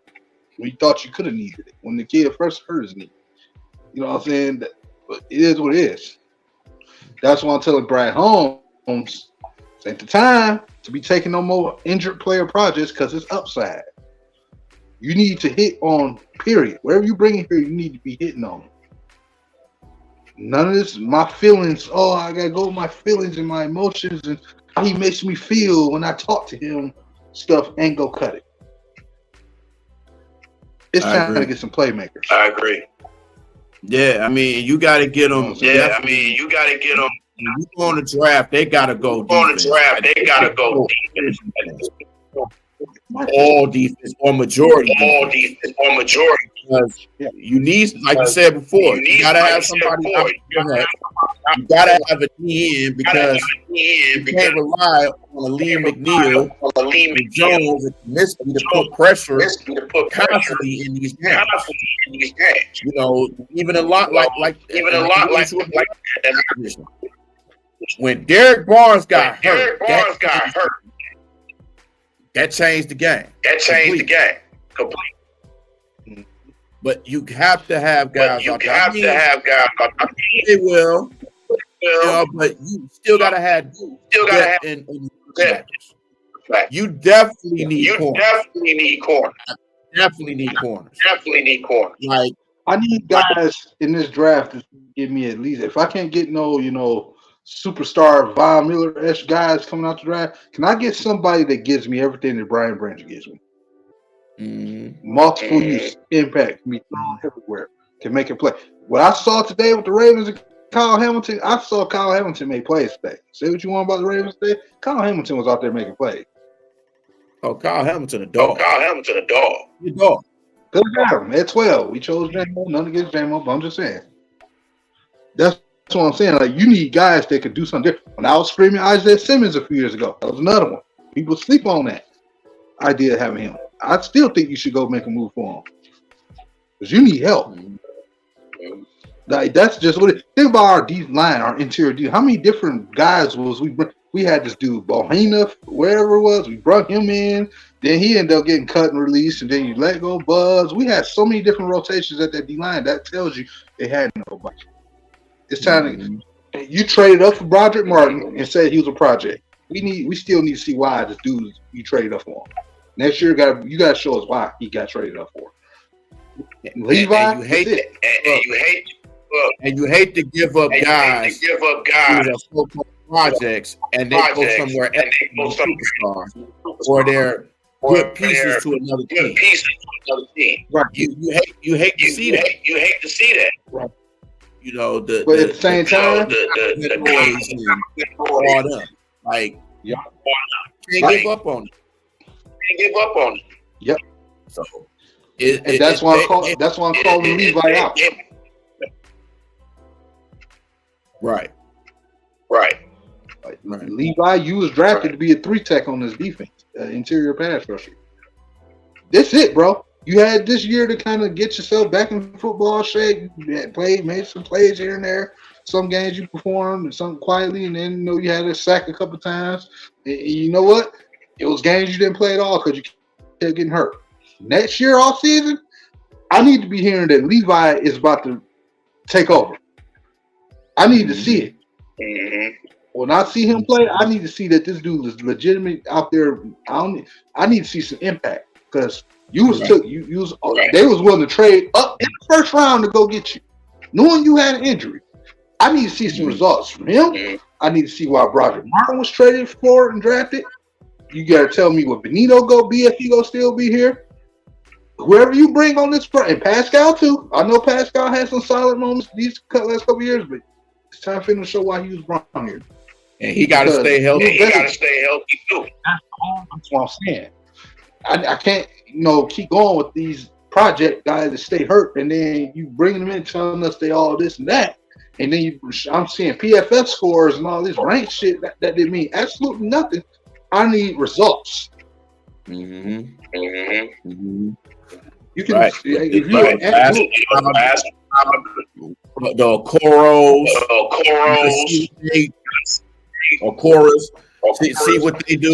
when you thought you could have needed it, when the kid first hurt his knee. You know what I'm saying? But it is what it is. That's why I'm telling Brad Holmes, it's ain't the time to be taking no more injured player projects because it's upside. You need to hit on, period. Wherever you bring it here, you need to be hitting on. None of this, my feelings, I got to go with my feelings and my emotions and how he makes me feel when I talk to him, stuff ain't go cut it. It's time to get some playmakers. I agree. Yeah, I mean, you got to get them. Yeah, I mean, you got to get them. When you go on the draft, they got to go defense. All defense or majority. Because you need, like you said before, you gotta have somebody. You gotta have a DN because you can't rely on a Liam McNeil, and Jones, and Cominsky to put pressure constantly in these games. You know, even a lot like when Derek Barnes got hurt, that changed the game. Completely. But you have to have guys. They will. You know, but you still gotta have. You definitely need corners. Definitely need corners. Like, I need guys in this draft to give me at least, if I can't get no, superstar Von Miller-esque guys coming out the draft. Can I get somebody that gives me everything that Brian Branch gives me? Multiple use, impact, can be thrown everywhere, can make a play. What I saw today with the Ravens and Kyle Hamilton, I saw Kyle Hamilton make plays today. Say what you want about the Ravens today. Kyle Hamilton was out there making plays. Oh, Kyle Hamilton, a dog. A dog. Good at him at 12. We chose J-Mo, nothing against J-Mo, but I'm just saying. That's what I'm saying. Like, you need guys that could do something different. When I was screaming Isaiah Simmons a few years ago, that was another one. People sleep on that idea of having him. I still think you should go make a move for him. Because you need help. Like, that's just what it. Think about our D line, our interior D. How many different guys was we bring? We had this dude, Bohina, wherever it was. We brought him in. Then he ended up getting cut and released, and then you let go Buzz. We had so many different rotations at that D line. That tells you they had nobody. It's time to you traded up for Broderick Martin and said he was a project. We still need to see why this dude you traded up for him. Next year, you got to show us why he got traded up for. Levi, and you hate it. And you hate to give up guys who are so-called projects and they go somewhere else, superstars, or they're good pieces to another team. Right. You hate to see that. You hate to see that. Right. You know, but at the same time, all up. Like, can't give up on it. Yep. So, that's why I'm calling Levi out. Right. Like, Levi, you was drafted to be a 3-tech on this defense, interior pass rusher. That's it, bro. You had this year to kind of get yourself back in football shape. You made some plays here and there. Some games you performed, and some quietly, and then you had a sack a couple times. And you know what? It was games you didn't play at all because you kept getting hurt. Next year, off season, I need to be hearing that Levi is about to take over. I need to see it. When I see him play, I need to see that this dude is legitimate out there. I need to see some impact because they was willing to trade up in the first round to go get you, knowing you had an injury. I need to see some results from him. I need to see why Broderick Martin was traded for and drafted. You got to tell me what Benito go be if he go still be here. Whoever you bring on this front, and Pascal too. I know Pascal had some solid moments these last couple years, but it's time for him to show why he was brought here. And he got to stay healthy. Too. That's what I'm saying. I can't, keep going with these project guys that stay hurt, and then you bring them in telling us they all this and that, and then I'm seeing PFF scores and all this rank shit that didn't mean absolutely nothing. I need results. You can the chorus, see what they do.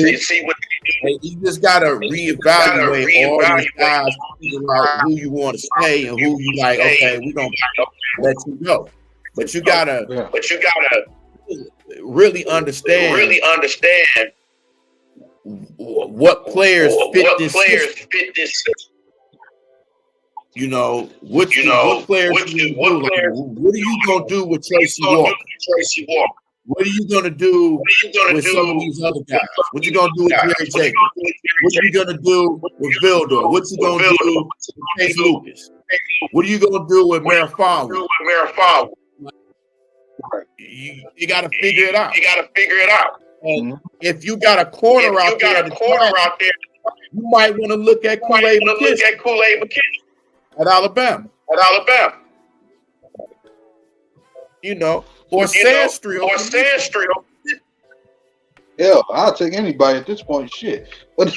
And you just gotta reevaluate all these guys, figure out who you want to stay and who you like. Okay, we're gonna let you go, but you gotta really understand what players fit this system. What players do. What are you gonna do with Tracy Walker? What are you gonna do with some of these other guys? What you gonna do with Jerry Jacobs? What you gonna do with Vildor? What you gonna do with Chase Lucas? What are you gonna do with Marafawa? You gotta figure it out. And if you got a corner out there, you might want to look at Kool-Aid McKinstry at Alabama. Or Sandstream. Hell, I'll take anybody at this point. Shit, but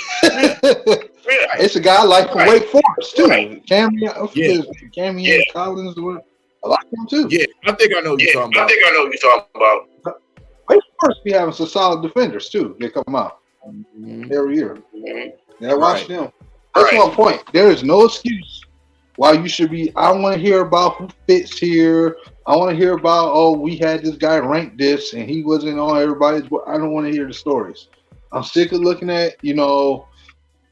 it's a guy like from Wake Forest too. Camion Collins, I like him too. Yeah, I think I know what you're talking about. Wake Forest be having some solid defenders too. They come out every year. Yeah, watch them. That's one point. There is no excuse why you should be. I want to hear about who fits here. I want to hear about, we had this guy ranked this and he wasn't on everybody's. I don't want to hear the stories. I'm sick of looking at,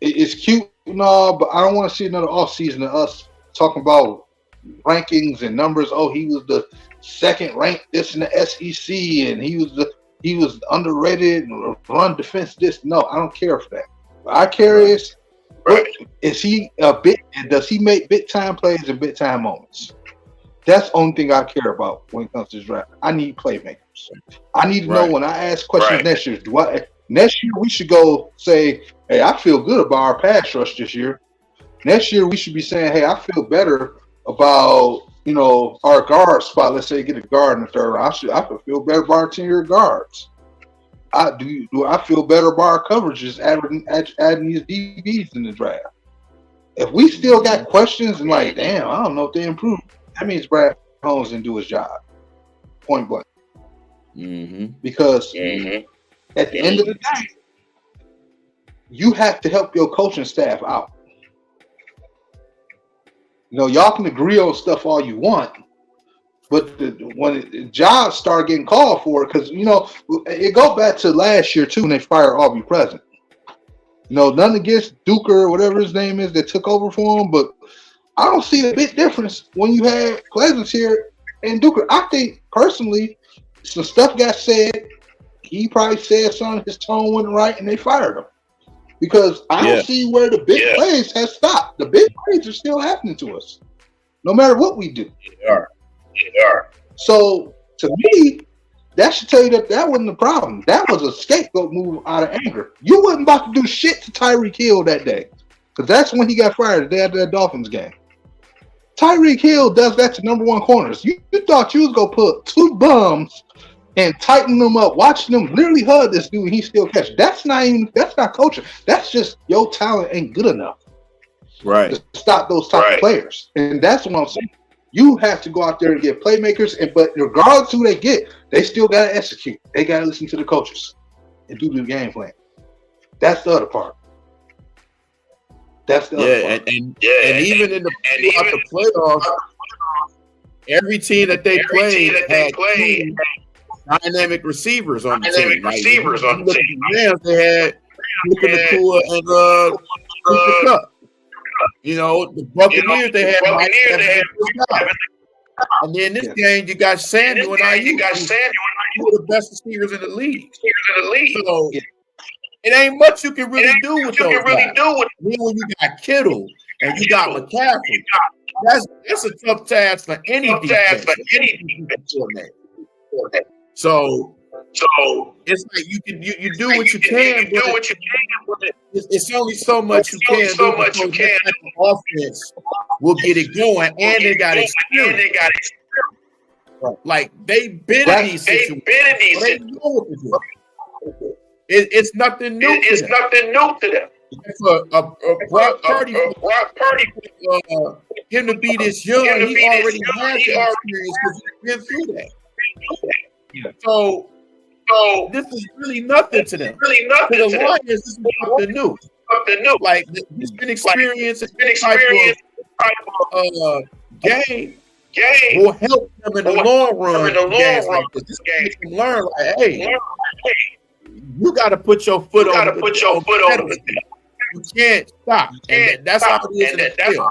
it's cute and all, but I don't want to see another offseason of us talking about rankings and numbers. Oh, he was the second ranked this in the SEC, and he was underrated and run defense this. No, I don't care for that. What I care is, is he does he make big time plays and big time moments? That's the only thing I care about when it comes to this draft. I need playmakers. I need to know when I ask questions next year. Next year we should go say, hey, I feel good about our pass rush this year. Next year we should be saying, hey, I feel better about our guard spot. Let's say get a guard in the third round. I could feel better about our 10-year guards. Do I feel better about our coverages adding these DBs in the draft? If we still got questions and like, damn, I don't know if they improved, that means Brad Holmes didn't do his job. Point blank. Because at the end of the day, you have to help your coaching staff out. Y'all can agree on stuff all you want, but when jobs start getting called for, because it goes back to last year too when they fired Aubrey Pleasant. Nothing against Duker or whatever his name is that took over for him, but I don't see a big difference when you had Pleasant here and Duker. I think personally, some stuff got said. He probably said something, his tone wasn't right, and they fired him. Because I don't see where the big plays have stopped. The big plays are still happening to us, no matter what we do. They are. So, to me, that should tell you that wasn't the problem. That was a scapegoat move out of anger. You wasn't about to do shit to Tyreek Hill that day. Because that's when he got fired, the day after that Dolphins game. Tyreek Hill does that to number one corners. You thought you was going to put two bums and tighten them up, watching them literally hug this dude, and he still catch. That's not coaching. That's just your talent ain't good enough, to stop those type of players. And that's what I'm saying. You have to go out there and get playmakers, but regardless of who they get, they still got to execute. They got to listen to the coaches and do the game plan. That's the other part. That's the other part. And even in the playoffs, every team that they played had dynamic receivers on the team. They had Luka Nakua and Cooper Kupp. The Buccaneers, they had Mike Evans. And then this game, you got Samuel and Ayuk. Two of the best receivers in the league. So it ain't much you can really do with those guys. Then when you got Kittle and you got McCaffrey, that's a tough task for any defense. So it's like you do what you can. It's only so much you can do. Offense will get it going, and they got experience. Like they've been in these situations. They know what to do. It's nothing new. To them. For Brock Purdy, him to be this young, he already has the experience because he's been through that. So this is really nothing to them. To the Lions, this is something new. Like this inexperience, type of game will help them in the long run. This game can learn, like, hey, you got to put your foot on it. You can't stop. And that's how it is in the field.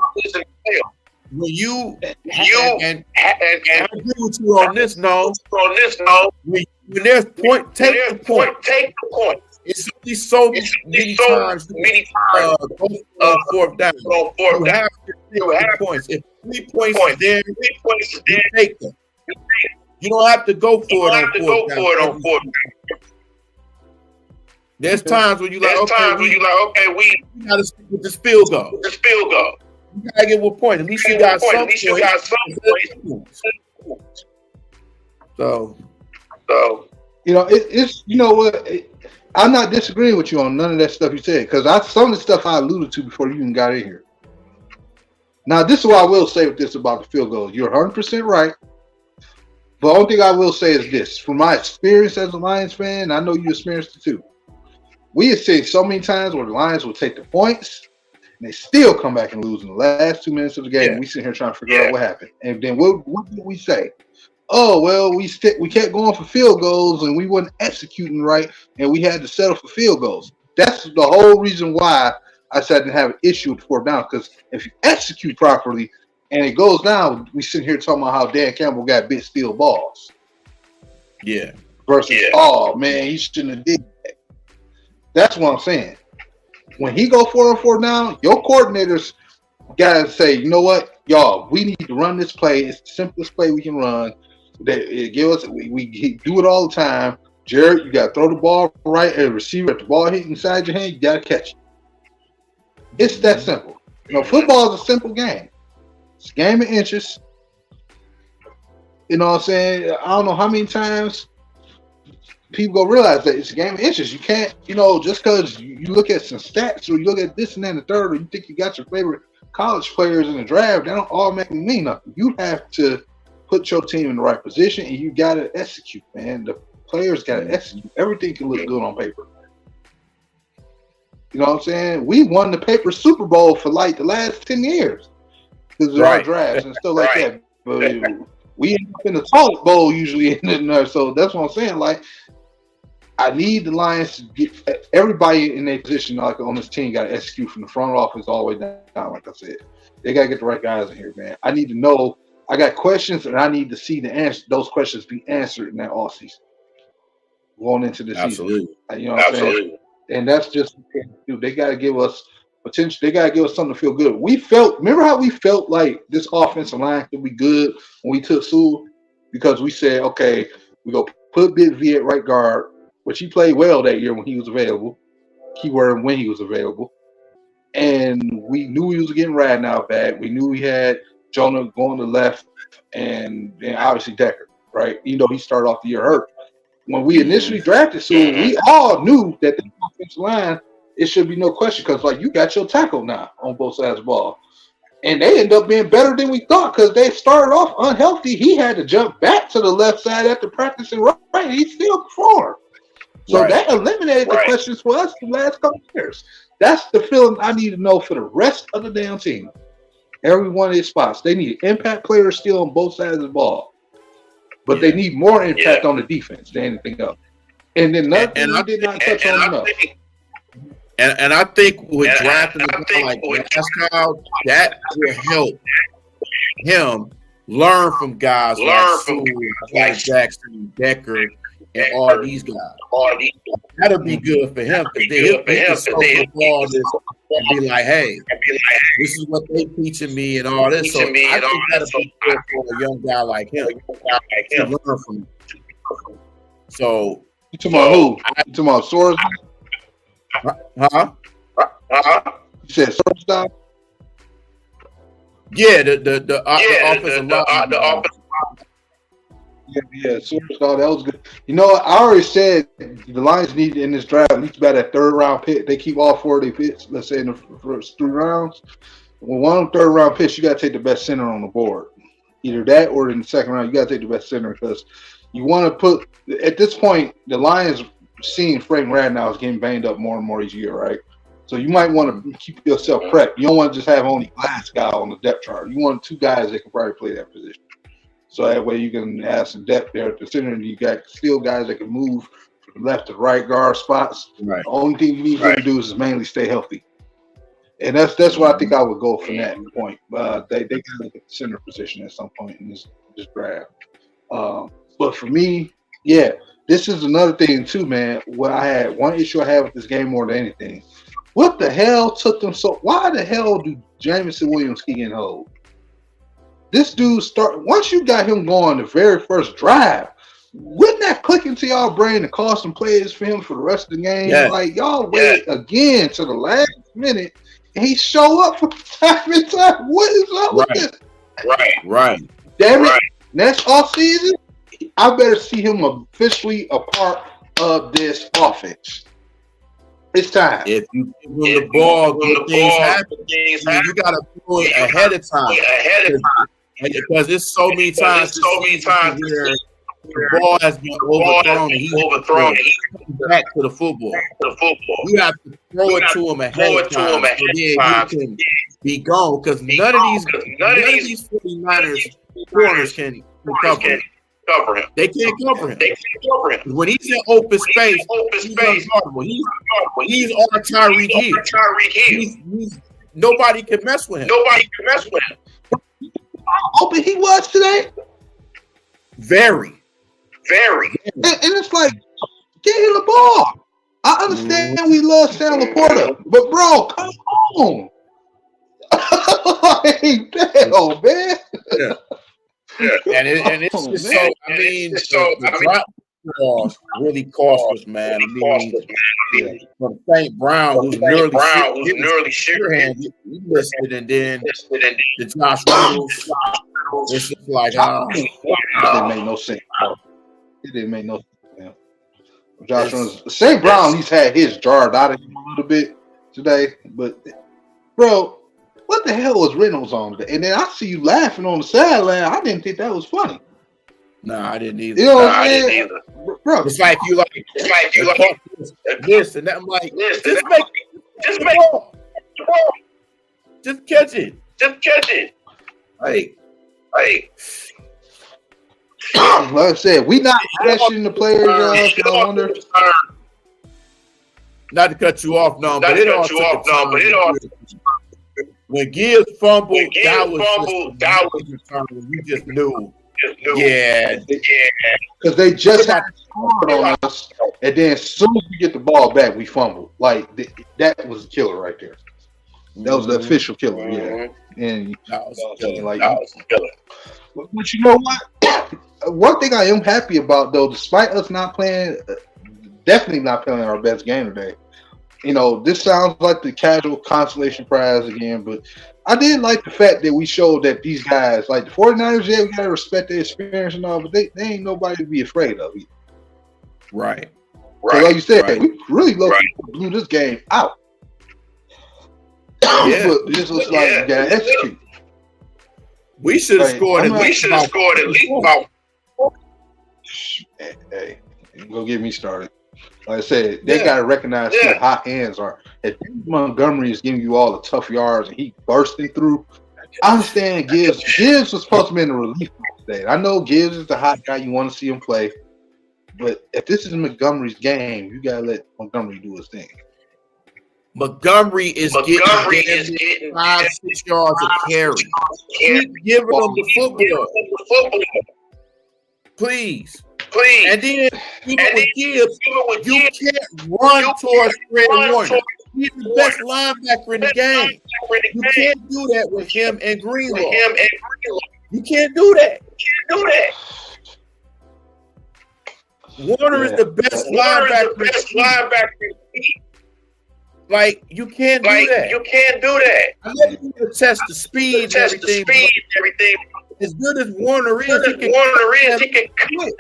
When and I agree with you on this, when there's point, take the point. It's only so many times go fourth down. You have to take points. If 3 points is there, you take them. You don't have to go for it on fourth down. There's times when you like, okay, we gotta stick with this field goal. You gotta get 1 point. At least you got some points. So it's what. I'm not disagreeing with you on none of that stuff you said, because some of the stuff I alluded to before you even got in here. Now, this is what I will say with this about the field goal. You're 100% right. The only thing I will say is this. From my experience as a Lions fan, I know you experienced it too. We have seen so many times where the Lions will take the points and they still come back and lose in the last 2 minutes of the game. Yeah. We sit here trying to figure out what happened. And then what did we say? Oh, well, we kept going for field goals and we weren't executing right, and we had to settle for field goals. That's the whole reason why I said I didn't have an issue with 4th down, because if you execute properly, and it goes down, we sit here talking about how Dan Campbell got bit steal balls. Yeah. Versus, oh man, he shouldn't have did that. That's what I'm saying. When he go 4-on-4 now, your coordinators gotta say, you know what, y'all, we need to run this play. It's the simplest play we can run. We do it all the time. Jared, you gotta throw the ball right at the receiver. If the ball hit inside your hand, you gotta catch it. It's that simple. Football is a simple game. It's a game of inches. You know what I'm saying? I don't know how many times people go realize that it's a game of inches. You can't, just because you look at some stats or you look at this and then the third, or you think you got your favorite college players in the draft, that don't automatically mean nothing. You have to put your team in the right position, and you got to execute, man. The players got to execute. Everything can look good on paper. You know what I'm saying? We won the paper Super Bowl for like the last 10 years because of our drafts and stuff like that. But we end up in the Toilet Bowl usually in there. So that's what I'm saying. Like, I need the Lions to get everybody in their position, like on this team, got to execute from the front office all the way down. Like I said, they got to get the right guys in here, man. I need to know. I got questions, and I need to see the answer. Those questions be answered in that offseason going into the season. You know what I'm saying? And that's just they got to give us potential. They got to give us something to feel good. Remember how we felt like this offensive line could be good when we took Sewell? Because we said, okay, we go put Big V at right guard, which he played well that year when he was available. Keyword when he was available. And we knew he was getting Radnow back. We knew we had Jonah going to left and obviously Decker, right? Even though he started off the year hurt. When we initially drafted Sewell, we all knew that the offensive line, it should be no question because, like, you got your tackle now on both sides of the ball. And they end up being better than we thought because they started off unhealthy. He had to jump back to the left side after practicing right. He still performed. So that eliminated the questions for us the last couple of years. That's the feeling I need to know for the rest of the damn team. Every one of these spots. They need impact players still on both sides of the ball. But they need more impact on the defense than anything else. And then another thing we did not touch on enough. And I think with drafting a guy like Glasgow, that will help him learn from guys like Jackson, Decker, and all these guys. That'll be good for him because he'll the ball and be like, hey, this is what they teaching me and all this. So I think that'll be good for a young guy like him to learn from him. So you talking about who? You talking about Soros? You said Soros? Yeah, the offensive line. Yeah, Superstar, that was good. You know what? I already said the Lions need in this draft at least about that third round pick. They keep all four of their picks, let's say in the first 3 rounds. Well, one of them third round picks, you got to take the best center on the board. Either that or in the second round, you got to take the best center because you want to put, at this point, the Lions seeing Frank Radnow is getting banged up more and more each year, right? So you might want to keep yourself prepped. You don't want to just have only Glasgow on the depth chart. You want 2 guys that can probably play that position. So that way you can have some depth there at the center, and you got still guys that can move from the left to right guard spots. Right. The only thing you need to do is mainly stay healthy, and that's what I think I would go from that point. They got to look at the center position at some point in this draft. But for me, this is another thing too, man. What I had one issue I had with this game more than anything. What the hell took them so? Why the hell do Jameson Williams keep getting hold? This dude once you got him going the very first drive, wouldn't that click into y'all brain to call some plays for him for the rest of the game? Yeah. Like y'all wait again to the last minute and he show up for time and time. What is up with this? Right. Damn it. Next off season, I better see him officially a part of this offense. It's time. If you give him the ball, good things happen. You gotta do it ahead of time. Because it's so many times where the ball has been overthrown and he's back to the football. You have to throw it to him ahead of time so then he can be gone because none of these 49ers corners can cover him. They can't cover him. When he's in open space, he's unguardable. He's on Tyreek Hill. Nobody can mess with him. how open he was today? Very. And it's like, get him the ball. I understand we love Sam Laporta, but bro, come on. Like, damn, man. And it's just so. I mean, the drop balls really cost us, man. I mean, from St. Brown, who's nearly sure-handed, he missed it, and then the Josh Reynolds. It's just like, it didn't make no sense. It didn't make no sense. Man. Josh Reynolds, St. Brown, he's had his jarred out of him a little bit today, but bro. What the hell was Reynolds on today? And then I see you laughing on the sideline. I didn't think that was funny. No, I didn't either. You know what I'm saying? Bro, it's like you like this, and I'm like, just catch it. Like I said, we not bashing the players. I wonder. Not to cut you off, but it all. When Gibbs fumbled, that was we just knew. Yeah. Because they just had scored on us, and then as soon as we get the ball back, we fumbled. Like, that was the killer right there. That was the official killer, yeah. And that was killer. But you know what? One thing I am happy about, though, despite us not playing, definitely not playing our best game today, you know, this sounds like the casual consolation prize again, but I did like the fact that we showed that these guys, like the 49ers, yeah, we got to respect their experience and all, but they ain't nobody to be afraid of either. Right. So like you said, we really blew this game out. Yeah. But this looks like we got to execute. We should have scored at least about. Hey, go get me started. Like I said, they got to recognize who the hot hands are. If Montgomery is giving you all the tough yards and he bursting through, I understand Gibbs. Gibbs was supposed to be in the relief today. I know Gibbs is the hot guy. You want to see him play. But if this is Montgomery's game, you got to let Montgomery do his thing. Montgomery is getting 5-6 yards of carry. Keep giving him the football. Please. And then with Gibbs, you can't run towards Fred Warner. He's the best linebacker in the game. You can't do that with him and Greenlaw. You can't do that. Warner is the best linebacker. Like, you can't do that. I let you test the speed and everything. As good as Warner is, he can quit.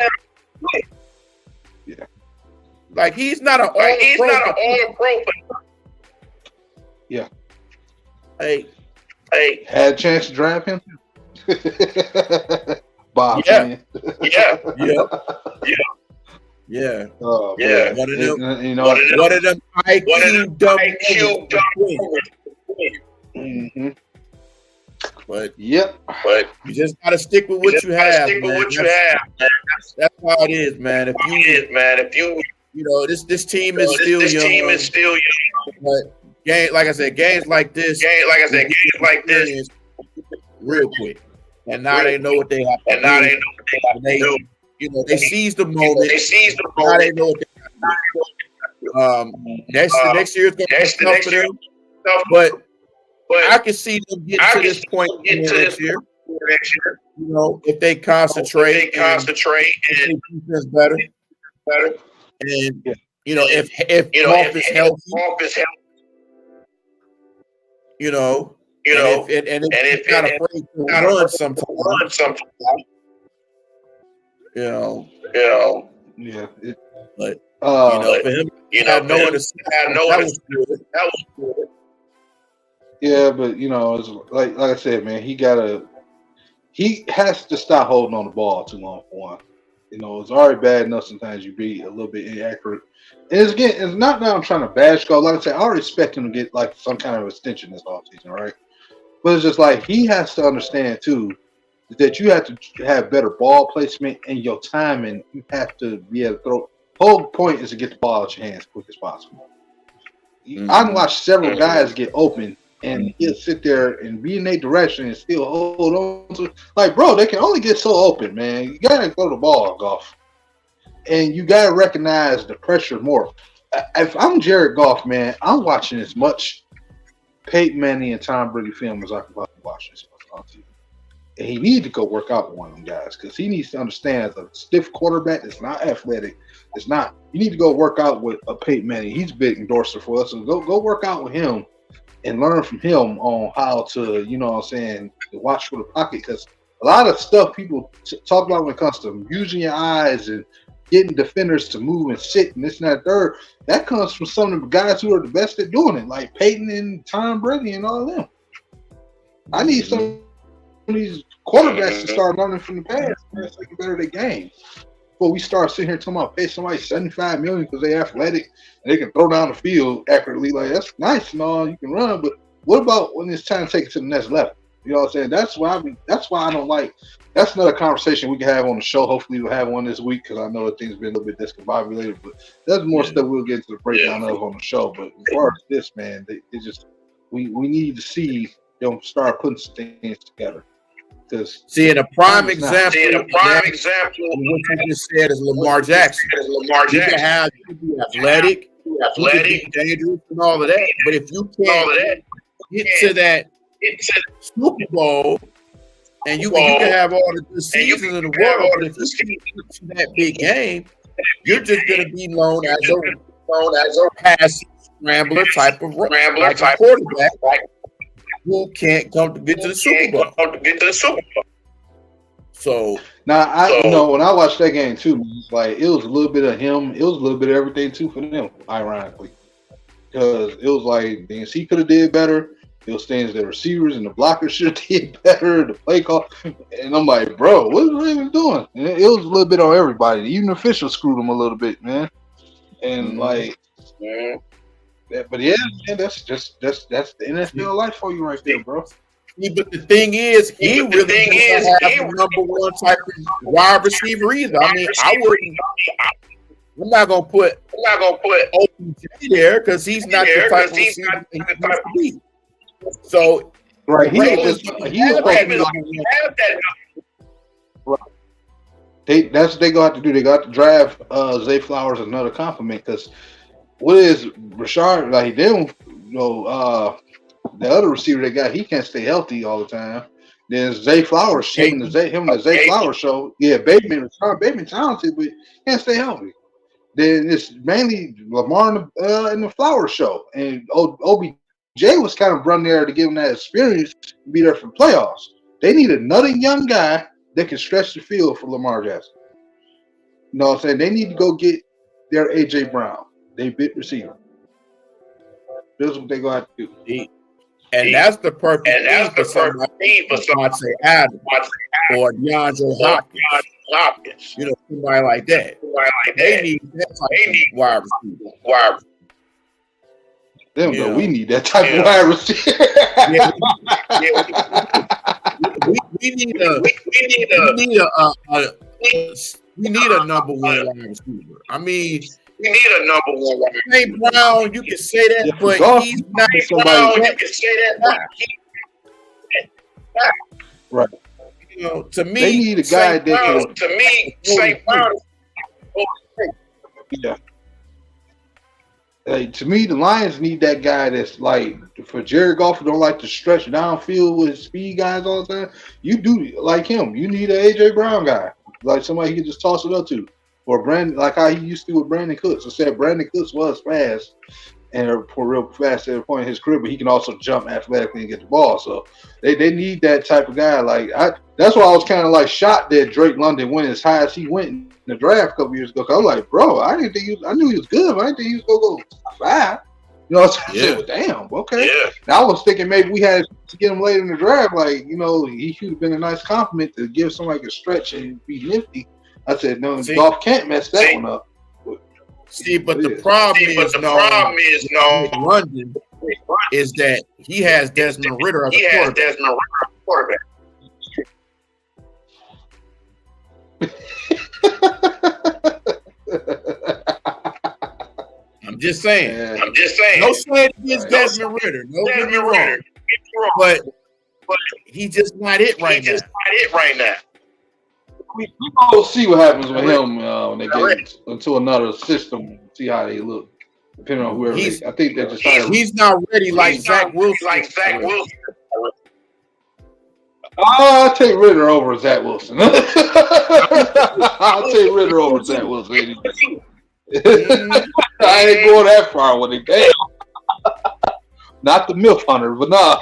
Yeah. Like, he's not an all-pro. Yeah. Hey. Had a chance to draft him? Bob. Yeah. Oh, yeah. One of them IQ dumb. Mm-hmm. But you just gotta stick with what you have, man. That's how it is, man. If you know, this team is still young. But games like this, real quick. And now they know what they have to do. They seize the moment. Now they know what they have to do. Next year is going to be tough for them. But I can see them getting to this point next year. If they concentrate and defense better. And if Goff is healthy, and if he's not afraid to run sometimes. But for him, that was good. Yeah, but it's like I said, man, he has to stop holding on the ball too long for one. It's already bad enough sometimes you be a little bit inaccurate. And it's not that I'm trying to bash Goff. Like I said, I already expect him to get like some kind of extension this offseason, right? But it's just like he has to understand too that you have to have better ball placement and your timing. You have to be able to throw. Whole point is to get the ball out your hands as quick as possible. I watched several guys get open and he'll sit there and be in their direction and still hold on to. Like, bro, they can only get so open, man. You gotta go to the ball, Goff, and you gotta recognize the pressure more. If I'm Jared Goff, man, I'm watching as much Peyton Manning and Tom Brady film as I can possibly watch this on TV. And he needs to go work out with one of them guys because he needs to understand as a stiff quarterback that's not athletic. It's not. You need to go work out with a Peyton Manning. He's a big endorser for us. So go work out with him and learn from him on how to, you know what I'm saying, to watch for the pocket. Because a lot of stuff people talk about when it comes to using your eyes and getting defenders to move and sit and this and that third, that comes from some of the guys who are the best at doing it, like Peyton and Tom Brady and all of them. I need some of these quarterbacks to start learning from the past and taking better their game. Before we start sitting here talking about pay somebody $75 million because they're athletic and they can throw down the field accurately, like that's nice and all, you can run, but what about when it's time to take it to the next level? You know what I'm saying? That's why I don't like. That's another conversation we can have on the show. Hopefully we'll have one this week because I know that things been a little bit discombobulated, but there's more stuff we'll get into the breakdown of on the show. But as far as this, man, they just we need to see them start putting some things together. See, in a prime example, what you just said is Lamar Jackson. You can be athletic, be dangerous, and all of that. But if you can't get to that Super Bowl, and you can have all the good seasons in the world, but if you can't get to that big game, you're just going to be known as a pass scrambler type of quarterback who can't come to get to the Super Bowl. So now you know, when I watched that game too, like it was a little bit of him, it was a little bit of everything too for them, ironically, because it was like things he could have did better. It was things that receivers and the blockers should have did better. The play call, and I'm like, bro, what is Ravens doing? And it was a little bit on everybody. Even the officials screwed them a little bit, man. And but yeah, man, that's the NFL life for you right there, bro. But the thing is, he really doesn't have the number one type of wide receiver either. I mean, I'm not gonna put OBJ there because he's not the type of receiver he used to be. So right, that's what they gonna have to do. They got to draft Zay Flowers another compliment because what is Rashard like? They don't the other receiver they got, he can't stay healthy all the time. Then Zay Flowers, him and the Zay Flowers show. Yeah, Bateman talented, but can't stay healthy. Then it's mainly Lamar in the Flowers show, and OBJ was kind of run there to give him that experience to be there for playoffs. They need another young guy that can stretch the field for Lamar Jackson. You know what I'm saying? They need to go get their AJ Brown. They bit receiver. This is what they're gonna have to do. And that's the perfect thing for somebody like Adams or DeAndre Hopkins. You know, somebody like that. They need that type of wide receiver. They don't know we need that type of wide receiver. We need a number one wide receiver. I mean, we need a number one wide receiver. Hey, Brown, you can say that, but he's not somebody. You can say that, right. You know, to me, they need a guy that can. To me, St. Brown. Yeah. Hey, to me, the Lions need that guy that's like, for Jared Goff, who don't like to stretch downfield with his speed guys all the time. You do like him. You need an AJ Brown guy, like somebody he can just toss it up to, or Brandon, like how he used to with Brandon Cooks. I said Brandon Cooks was fast and real fast at a point in his career, but he can also jump athletically and get the ball. So they need that type of guy. Like that's why I was kind of like shocked that Drake London went as high as he went in the draft a couple years ago. I was like, bro, I didn't think I knew he was good, but I didn't think he was gonna go 5. You know what I'm saying? Yeah. Well, damn, okay. Yeah. Now I was thinking maybe we had to get him later in the draft. Like, you know, he should have been a nice compliment to give somebody a stretch and be nifty. I said, no, Goff can't mess that one up. But the problem is London is that he has Desmond Ridder as a quarterback. I'm just saying. Yeah. No shade against Desmond Ridder. No, get me wrong. But he's just not it right now. We'll see what happens with him when they get into another system. See how they look, depending on whoever. I think they just he's not ready like Zach Wilson. I'll take Ridder over Zach Wilson. I'll take Ridder over Zach Wilson. I ain't going that far with it. Damn. Not the MILF hunter, but nah.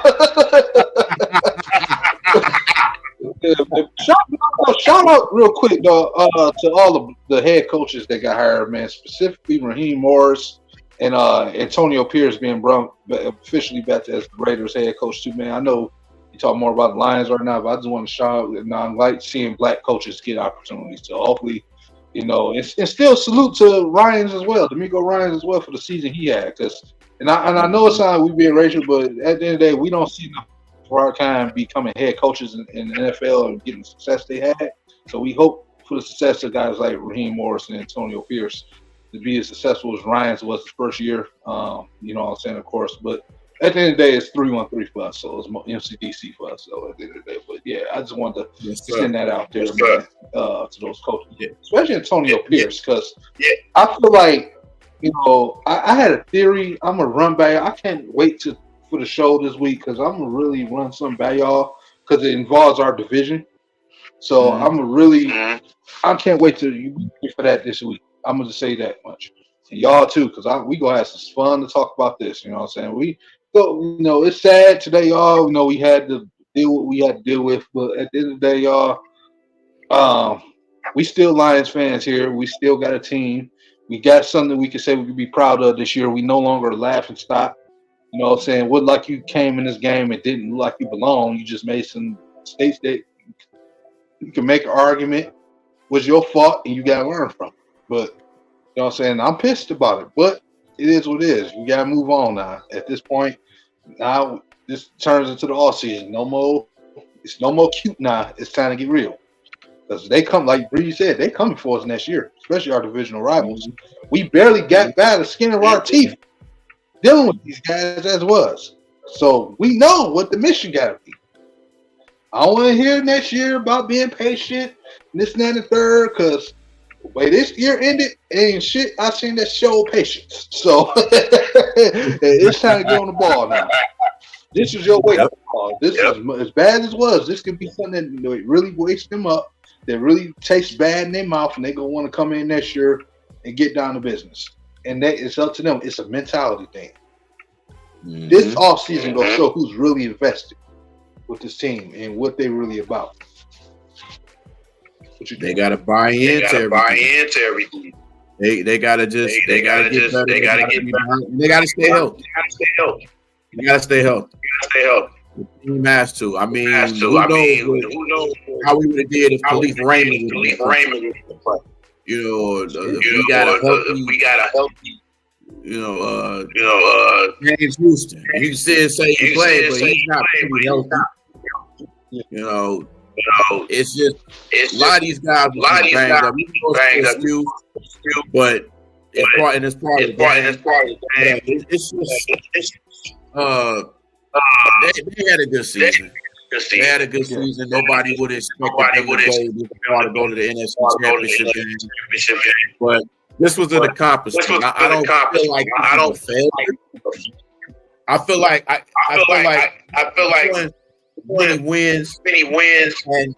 Shout out real quick though to all of the head coaches that got hired, man. Specifically Raheem Morris and Antonio Pierce being brought officially back as the Raiders head coach too, man. I know you talk more about the Lions right now, but I just want to shout out and I like seeing black coaches get opportunities. So hopefully, and still salute to Ryans as well, D'Amico Ryans as well for the season he had. And I know it's not we being racial, but at the end of the day, we don't see enough for our kind becoming head coaches in the NFL and getting the success they had. So we hope for the success of guys like Raheem Morris and Antonio Pierce to be as successful as Ryans was his first year. What I'm saying, of course. But at the end of the day, it's 3-1-3 for us. So it's MCDC for us. So at the end of the day, but yeah, I just wanted to send that out there, man, to those coaches, especially Antonio Pierce, because I feel like I had a theory. I'm gonna run back. I can't wait for the show this week because I'm gonna really run something by y'all because it involves our division. So I'm really, I can't wait for that this week. I'm gonna just say that much, and y'all too, because we gonna have some fun to talk about this. You know what I'm saying? It's sad today, y'all. We had to deal with what we had to deal with, but at the end of the day, y'all, we still Lions fans here. We still got a team. We got something we can say we can be proud of this year. We no longer laugh and stop. You know what I'm saying? It wasn't like you came in this game and didn't look like you belong. You just made some mistakes that you can make an argument was your fault and you got to learn from it. But, you know what I'm saying? I'm pissed about it, but it is what it is. You got to move on now. At this point, now this turns into the off season. It's no more cute now. It's time to get real. Because they come, like Bree said, they coming for us next year, especially our divisional rivals. We barely got by the skin of our teeth dealing with these guys as was. So we know what the mission got to be. I don't want to hear next year about being patient, this, and that, and the third, because the way this year ended, ain't shit I seen that show patience. So it's time to get on the ball now. This is your way. This is as bad as it was. This could be something that really wakes them up, that really tastes bad in their mouth, and they're going to want to come in next year and get down to business. And that it's up to them. It's a mentality thing. Mm-hmm. This offseason going to show who's really invested with this team and what they're really about. They got to buy into everything. They got to just they got to get better. They got to get better. They got to stay healthy. You got to stay healthy. The team has to. I mean, who knows how we would have did if Khalif Raymond would have played. We got a healthy. James Houston. You can say he played, but he's not pretty healthy. It's just a lot of these guys banged up. But it's part of the game. It's just they had a good season. They had a good season. Nobody would expect them to go to the NFC Championship game. But this was an accomplishment. I don't feel like failed. I feel like 20 wins, and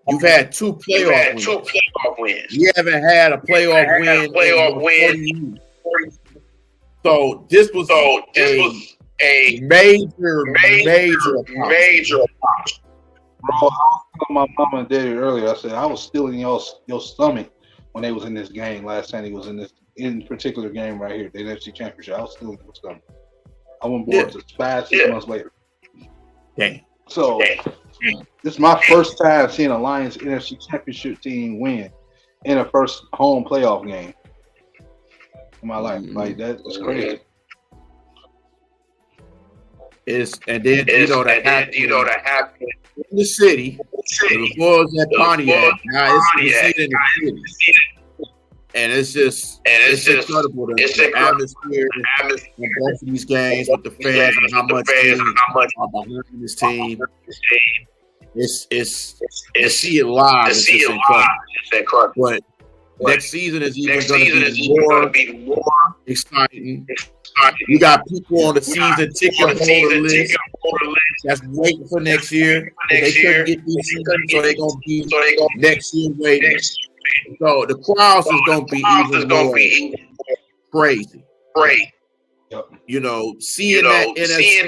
you've had two playoff wins. You haven't had a playoff win. So this was a major accomplishment. Bro, I was telling my mom and daddy earlier. I said I was still in your stomach when they was in this game last time. He was in this particular game right here, the NFC Championship. I was still in your stomach. I went board to 5-6 months later. Dang. So this is my first time seeing a Lions NFC Championship team win in a first home playoff game in my life. Like that was crazy. That happened in the city. The Bulls at Pontiac. Now it's in the city. And it's incredible the atmosphere in both of these games with the fans and how much are behind this team. It's to see it live. It's just incredible. But next season is even going to be more exciting. You got people on the season ticket holder list that's waiting for next year. They couldn't get these seasons, so they're going to be next year waiting. So the crowds is going to be even more crazy. You know, seeing that NFC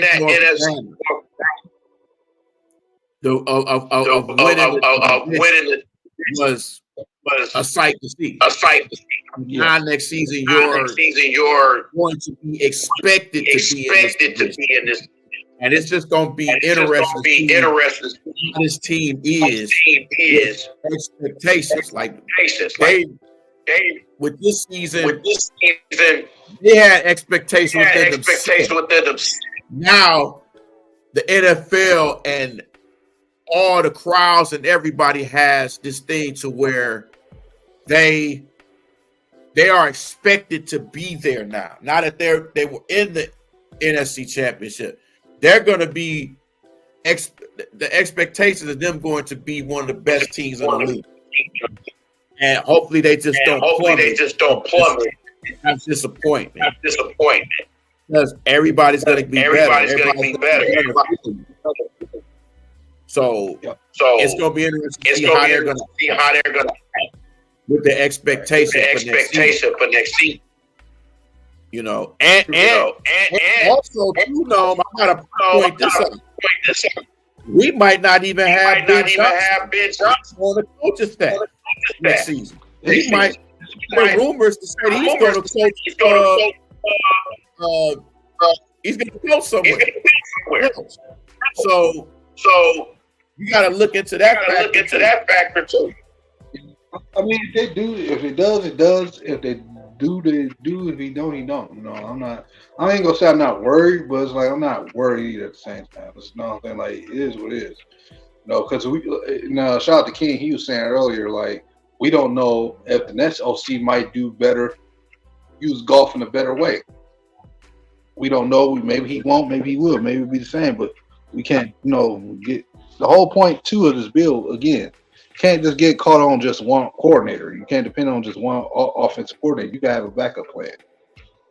winning was a sight to see. Now next season, you're going to be expected to be in this. And it's just going to be interesting to see how this team is. Expectations. Like they with this season, they had expectations within themselves. Now the NFL and all the crowds and everybody has this thing to where they are expected to be there now. Now that they were in the NFC Championship. They're going to be the expectations of them going to be one of the best teams in the league, and hopefully they just don't plummet. That's disappointment. Because everybody's going to be better. So it's going to be interesting to see how they're going to with the expectation for next season. You know, and also, you know, I gotta point this out. We might not even have Ben Johnson on the coaching staff next season. He might. There are rumors to say he's going to coach. He's going to coach somewhere. So you got to look into that factor too. I mean, if they do, if it does, it does. If they they do. If he don't, he don't. You know, I ain't gonna say I'm not worried, but it's like I'm not worried either at the same time. It's nothing like it is what it is. You know, because shout out to King. He was saying earlier, like, we don't know if the next OC might do better, use golf in a better way. We don't know. Maybe he won't. Maybe he will. Maybe it'll be the same. But we can't, get the whole point too of this bill again. Can't just get caught on just one coordinator. You can't depend on just one offensive coordinator. You gotta have a backup plan.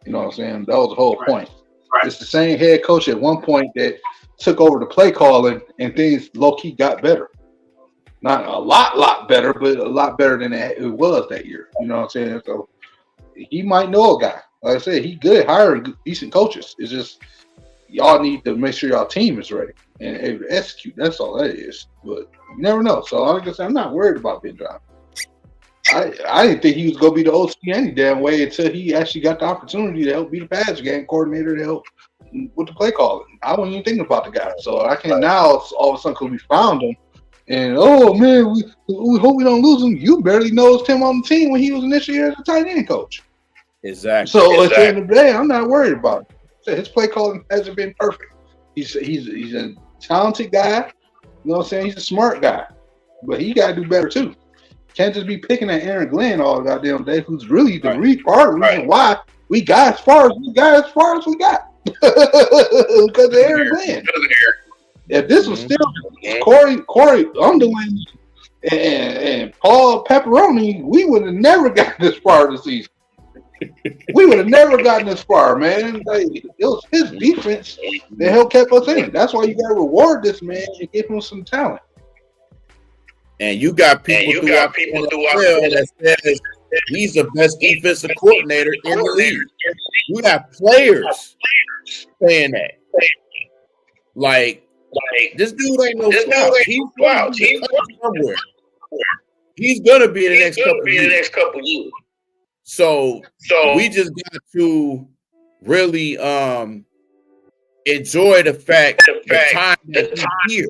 You know what I'm saying? That was the whole point. Right. It's the same head coach at one point that took over the play calling and things low-key got better. Not a lot better, but a lot better than it was that year. You know what I'm saying? So he might know a guy. Like I said, he good at hiring decent coaches. It's just y'all need to make sure y'all team is ready and able to execute. That's all that is. But you never know. So like I said, I'm not worried about Ben Johnson. I didn't think he was going to be the OC any damn way until he actually got the opportunity to help be the pass game coordinator to help with the play calling. I wasn't even thinking about the guy. So I can now all of a sudden because we found him and, oh, man, we hope we don't lose him. You barely noticed him on the team when he was initially as a tight end coach. Exactly. So at the end of the day, I'm not worried about it. So his play calling hasn't been perfect. He's a talented guy. You know what I'm saying? He's a smart guy. But he got to do better, too. Can't just be picking at Aaron Glenn all the goddamn day, who's really the reason why we got as far as we got. Because of Aaron Glenn. If this was still Corey Underling and Paul Pepperoni, we would have never gotten this far this season. We would have never gotten this far, man. Like, it was his defense that helped keep us in. That's why you got to reward this man and give him some talent. And you got people throughout that says he's the best defensive coordinator in the league. You have players saying that. Like this dude ain't no slouch. He's somewhere. He's gonna be in the next couple years. So we just got to really enjoy the fact the time that he's here.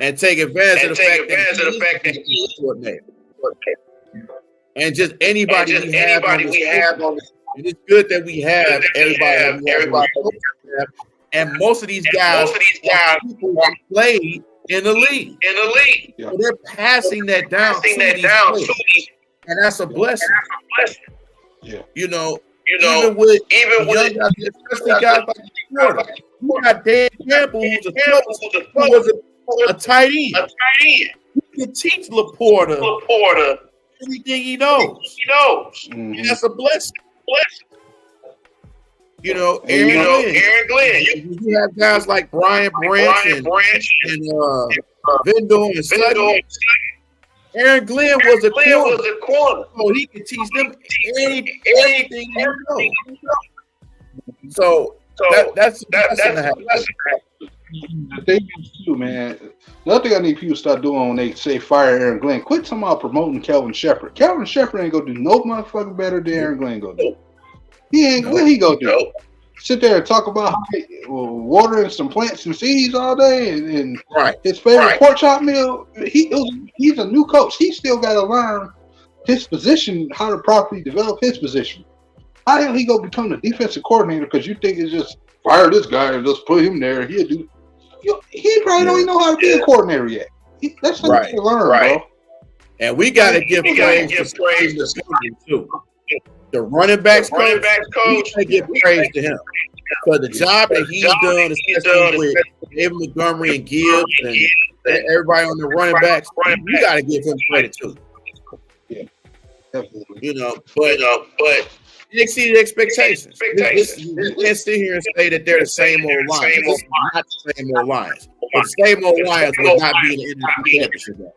And take advantage of the fact that he's coordinator. And just anybody we have on this. It's good that we have everybody. And most of these guys people played in the league. So they're passing that down to these And that's a blessing. Yeah. You know, even with young guys, especially guys like Florida. You got Dan Campbell, who was a tight end. You can teach Laporta everything he knows. Mhm. And that's a blessing. You know, Aaron Glenn. You have guys like Brian Branch and Vendor and Sutton. Aaron Glenn was a corner. So he could teach them everything he knows. So that's The thing is too, man. The other thing I need people to start doing when they say fire Aaron Glenn, quit talking about promoting Kelvin Shepherd. Kelvin Shepherd ain't gonna do no motherfucking better than Aaron Glenn gonna do. He ain't. What he gonna do? Sit there and talk about watering some plants and seeds all day, and his favorite pork chop meal. He's a new coach. He still got to learn his position, how to properly develop his position. How the hell he gonna become the defensive coordinator? Because you think it's just fire this guy and just put him there. He'll do. He probably don't even know how to be a coordinator yet. That's something to learn, bro. And we got to give praise to too. The running backs coach, we give praise to him for the job that he's done, especially with David Montgomery and Gibbs and everybody on the running backs. We got to give him credit too. Yeah, definitely. You know, but it exceeded expectations. You can't sit here and say that they're the same old Lions. It's not the same old Lions. But the same old Lions would not be in the NFC Championship game.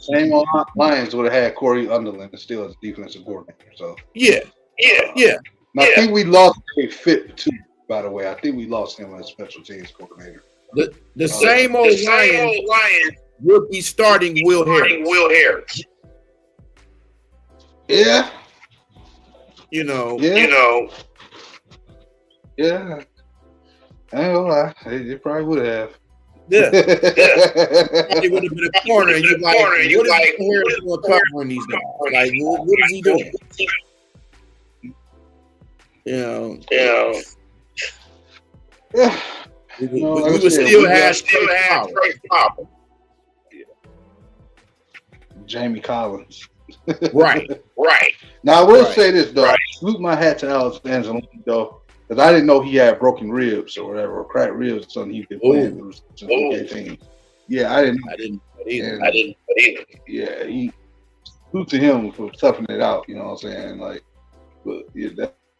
Same old Lions would have had Corey Underland and still as defensive coordinator. So yeah. And I think we lost a fit too. By the way, I think we lost him as special teams coordinator. The same old Lions will be starting Will Harris. Yeah. You know. Yeah. I ain't gonna lie. They probably would have. Yeah. It would have been a corner, and you're like, what is Harris doing covering these guys? Like, what is he doing? You know. Yeah. We would still have power. Jamie Collins. Right. Now I will say this though. I salute my hat to Alex Angelini though, because I didn't know he had broken ribs or whatever, or cracked ribs or something he's been playing through since he came. Yeah, I didn't either. Yeah, he salute to him for toughing it out. You know what I'm saying? Like, but yeah,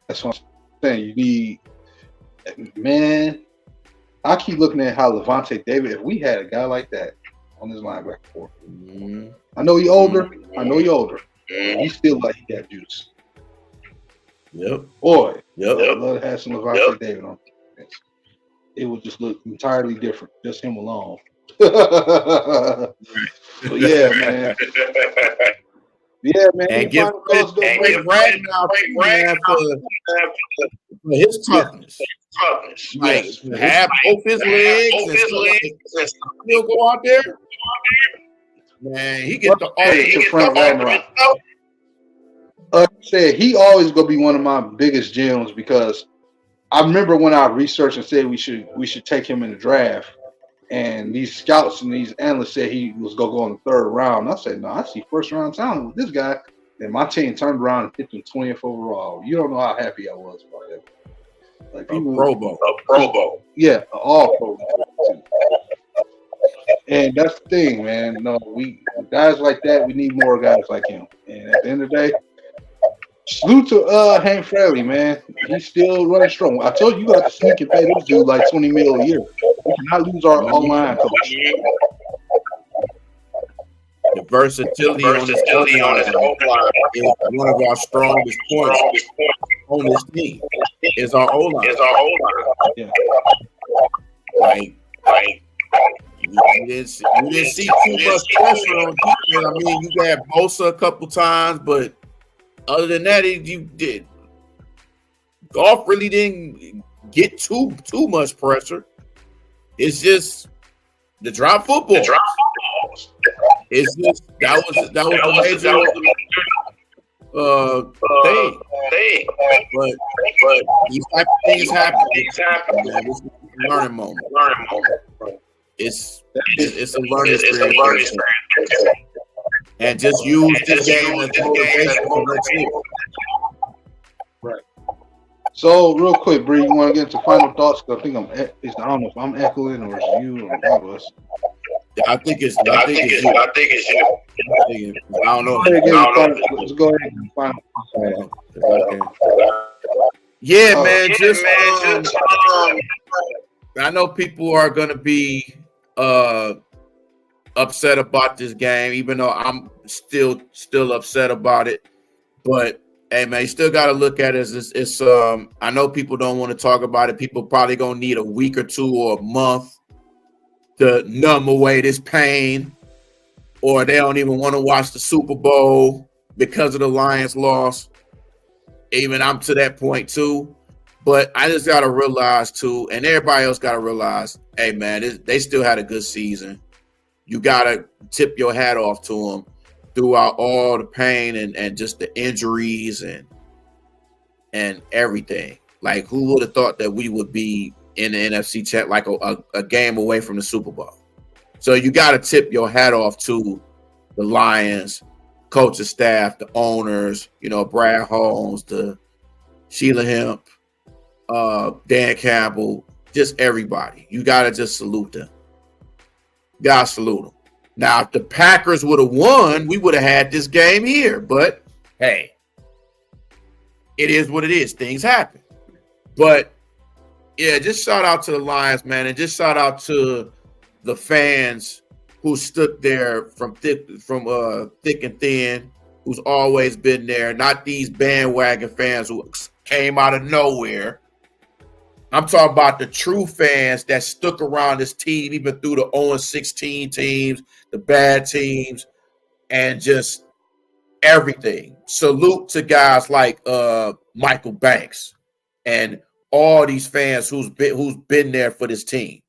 that's what I'm saying. You need, man. I keep looking at how Levante David. If we had a guy like that on this linebacker core, I know he's older. He still like he got juice. Yep. Boy. Yep. I love to have some Levante David on defense. It would just look entirely different, just him alone. But yeah, man. Yeah, man. And give Frank Ragnow for his toughness. Like, have both his legs and still go out there. Man, he get the Frank Like I said, he always gonna be one of my biggest gems because I remember when I researched and said we should take him in the draft, and these scouts and these analysts said he was gonna go in the third round. I said, no, I see first round talent with this guy. And my team turned around and picked him 20th overall. You don't know how happy I was about that. Like people, a Pro Bowl. Yeah, all Pro Bowl. And that's the thing, man. No, we guys like that. We need more guys like him. And at the end of the day, salute to Hank Fraley, man. He's still running strong. I told you, got to sneak and pay this dude like $20 million a year. We cannot lose our online coach. The versatility on his O-line is one of our strongest points on this team. Is our O-line. Yeah. Like you didn't see too much pressure on defense. I mean, you got Bosa a couple times, but other than that, you did. Goff really didn't get too much pressure. It's just the drop football. It's just that was a major thing. But these type of things happen. Man, this is a learning moment. It's a learning experience. and just use this game as motivation for next year. Right. So, real quick, Bree, you want to get into final thoughts? Because I think I don't know if I'm echoing or it's you or one of us. I think it's you. I don't know. Let's go ahead and final thoughts. Okay. Yeah, man. I know people are gonna be upset about this game, even though I'm still upset about it. But hey, man, you still got to look at it as it's. I know people don't want to talk about it. People probably gonna need a week or two or a month to numb away this pain, or they don't even want to watch the Super Bowl because of the Lions loss. Even I'm to that point too. But I just got to realize too, and everybody else got to realize, hey, man, they still had a good season. You got to tip your hat off to them throughout all the pain and just the injuries and everything. Like, who would have thought that we would be in the NFC chat like a game away from the Super Bowl? So you got to tip your hat off to the Lions, coaching staff, the owners, Brad Holmes, the Sheila Hemp, Dan Campbell, just everybody. You got to just salute them. Got to salute them. Now, if the Packers would have won, we would have had this game here. But, hey, it is what it is. Things happen. But, yeah, just shout out to the Lions, man, and just shout out to the fans who stood there from thick and thin, who's always been there, not these bandwagon fans who came out of nowhere. I'm talking about the true fans that stuck around this team even through the 0-16 teams, the bad teams, and just everything. Salute to guys like Michael Banks and all these fans who's been there for this team.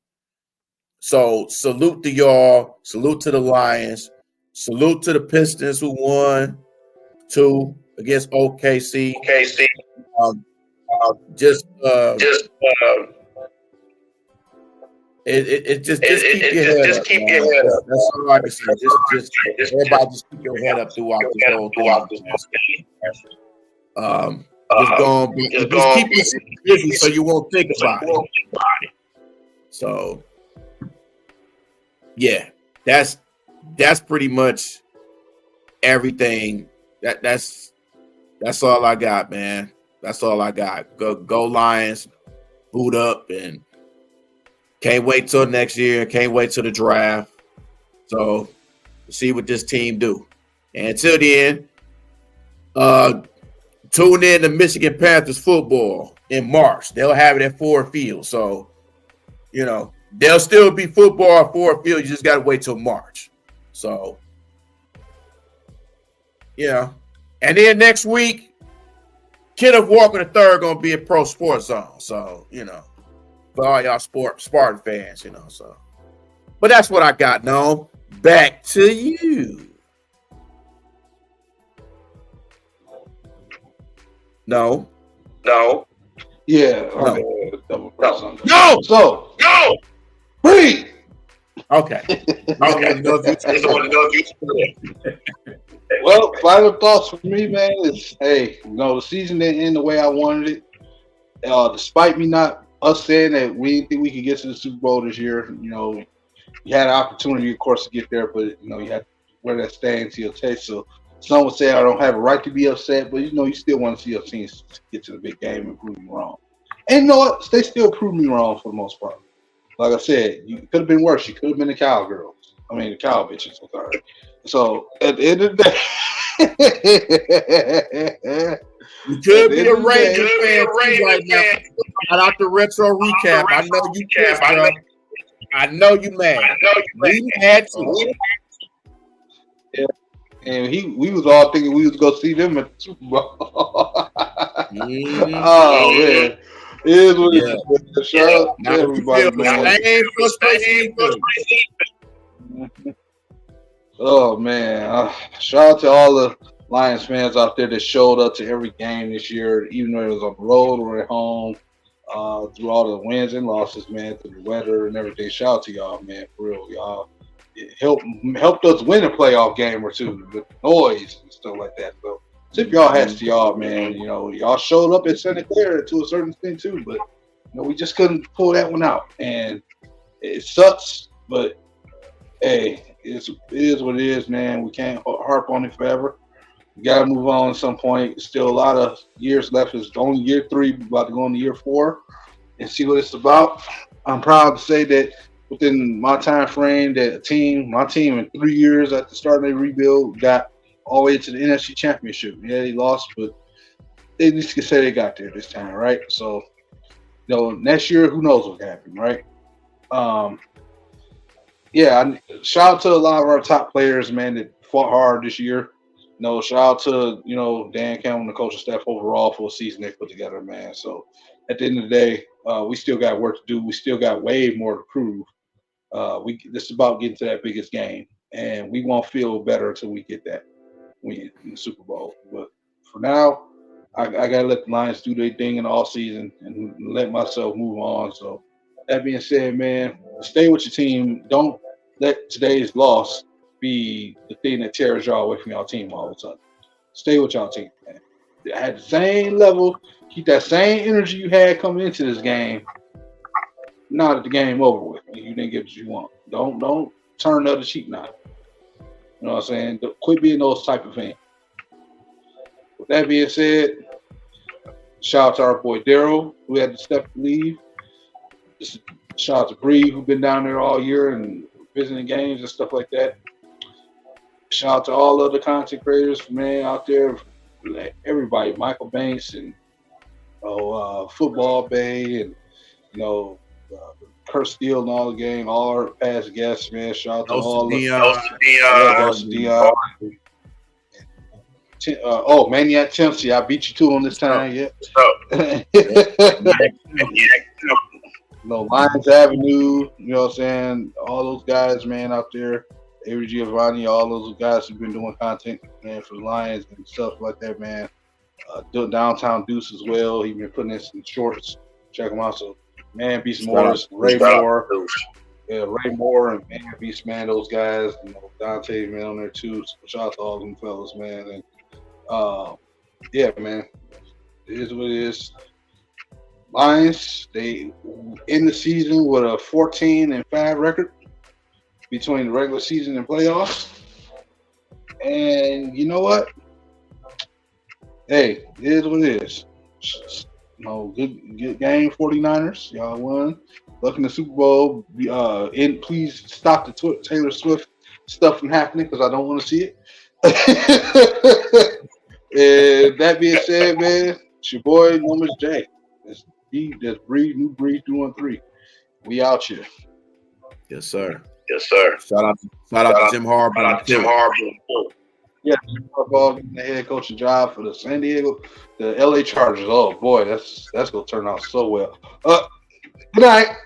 So salute to y'all. Salute to the Lions. Salute to the Pistons who won 2 against OKC. Just keep your head up. That's all I can say. Just everybody just keep your head up throughout this whole game. Just keep yourself busy so you won't think about it. So yeah, that's pretty much everything. That's all I got, man. That's all I got. Go Lions, boot up, and can't wait till next year. Can't wait till the draft. So see what this team do. And until then, tune in to Michigan Panthers football in March. They'll have it at Ford Field. So, there'll still be football at Ford Field. You just got to wait till March. So, and then next week, Kenneth Walker III going to be a Pro Sports Zone. So, for all y'all Spartan fans, so. But that's what I got, no. Back to you. No. Yeah. Okay. No. So, breathe. Okay. Well, final thoughts for me, man, is the season didn't end the way I wanted it. Despite me not us saying that we didn't think we could get to the Super Bowl this year, you had an opportunity, of course, to get there, but you had to wear that stain to your taste. So some would say I don't have a right to be upset, but you still want to see your teams get to the big game and prove me wrong. And you know what? They still prove me wrong for the most part. Like I said, you could have been worse. You could have been the cowgirls. The cow bitches. I'm sorry. So at the end of the day, you could be a Rangers fan right now. Shout out the retro recap. I know you pissed, bro. I know you mad. We mad too. Yeah. And we was all thinking we was gonna see them at the Super Bowl. Oh man. It is what it is. Shout out to everybody, man. Oh man. Shout out to all the Lions fans out there that showed up to every game this year, even though it was on the road or at home, through all the wins and losses, man, through the weather and everything. Shout out to y'all, man, for real. it helped us win a playoff game or two with noise and stuff like that. So tip y'all hats to y'all, man. You know, y'all showed up at Santa Clara to a certain extent too, but you know, we just couldn't pull that one out, and it sucks. But hey, it is what it is, man. We can't harp on it forever. We got to move on at some point. Still a lot of years left. It's only year 3, about to go into year 4, and see what it's about. I'm proud to say that within my time frame, that my team in 3 years after starting a rebuild got all the way to the NFC Championship. Yeah, they lost, but they at least can say they got there this time, right? So, you know, next year, who knows what's happening, right? Shout out to a lot of our top players, man, that fought hard this year. You know, shout out to, you know, Dan Campbell and the coaching staff overall for a season they put together, man. So at the end of the day, we still got work to do. We still got way more to prove. This is about getting to that biggest game, and we won't feel better until we get that win in the Super Bowl. But for now, I gotta let the Lions do their thing in the off season and let myself move on. So that being said, man, stay with your team. Don't let today's loss be the thing that tears y'all away from y'all team all of a sudden. Stay with y'all team, man. At the same level, keep that same energy you had coming into this game. Now that the game over with, and you didn't get what you want. Don't turn the other cheek now. You know what I'm saying? Quit being those type of fans. With that being said, shout out to our boy Daryl, who had to step to leave. Shout out to Bree, who's been down there all year and visiting games and stuff like that. Shout out to all other content creators, man, out there. Everybody, Michael Banks and Football Bay and, you know, Kurt Steele and all the gang, all our past guests, man. Shout out to all the Dion. Maniac Tempsey, I beat you to him this time. Yeah. No, Lions Avenue, you know what I'm saying? All those guys, man, out there. Avery Giovanni, all those guys who've been doing content, man, for the Lions and stuff like that, man. Downtown Deuce as well. He's been putting in some shorts. Check him out. So, Man Beast Morris, Ray Moore. Yeah, Ray Moore and Man Beast, man, those guys. You know, Dante, man, on there too. So shout out to all them fellas, man. And yeah, man, it is what it is. Lions, they end the season with a 14-5 record between the regular season and playoffs. And you know what? Hey, it is what it is. You know, good game, 49ers. Y'all won. Luck in the Super Bowl. Please stop the Taylor Swift stuff from happening because I don't want to see it. And that being said, man, it's your boy, Numbers J. That's Breed, New Breed 213. We out here. Yes, sir. Shout out to Jim Harbaugh. Yeah, Jim Harbaugh getting the head coaching job for the LA Chargers. Oh boy, that's gonna turn out so well. Good night.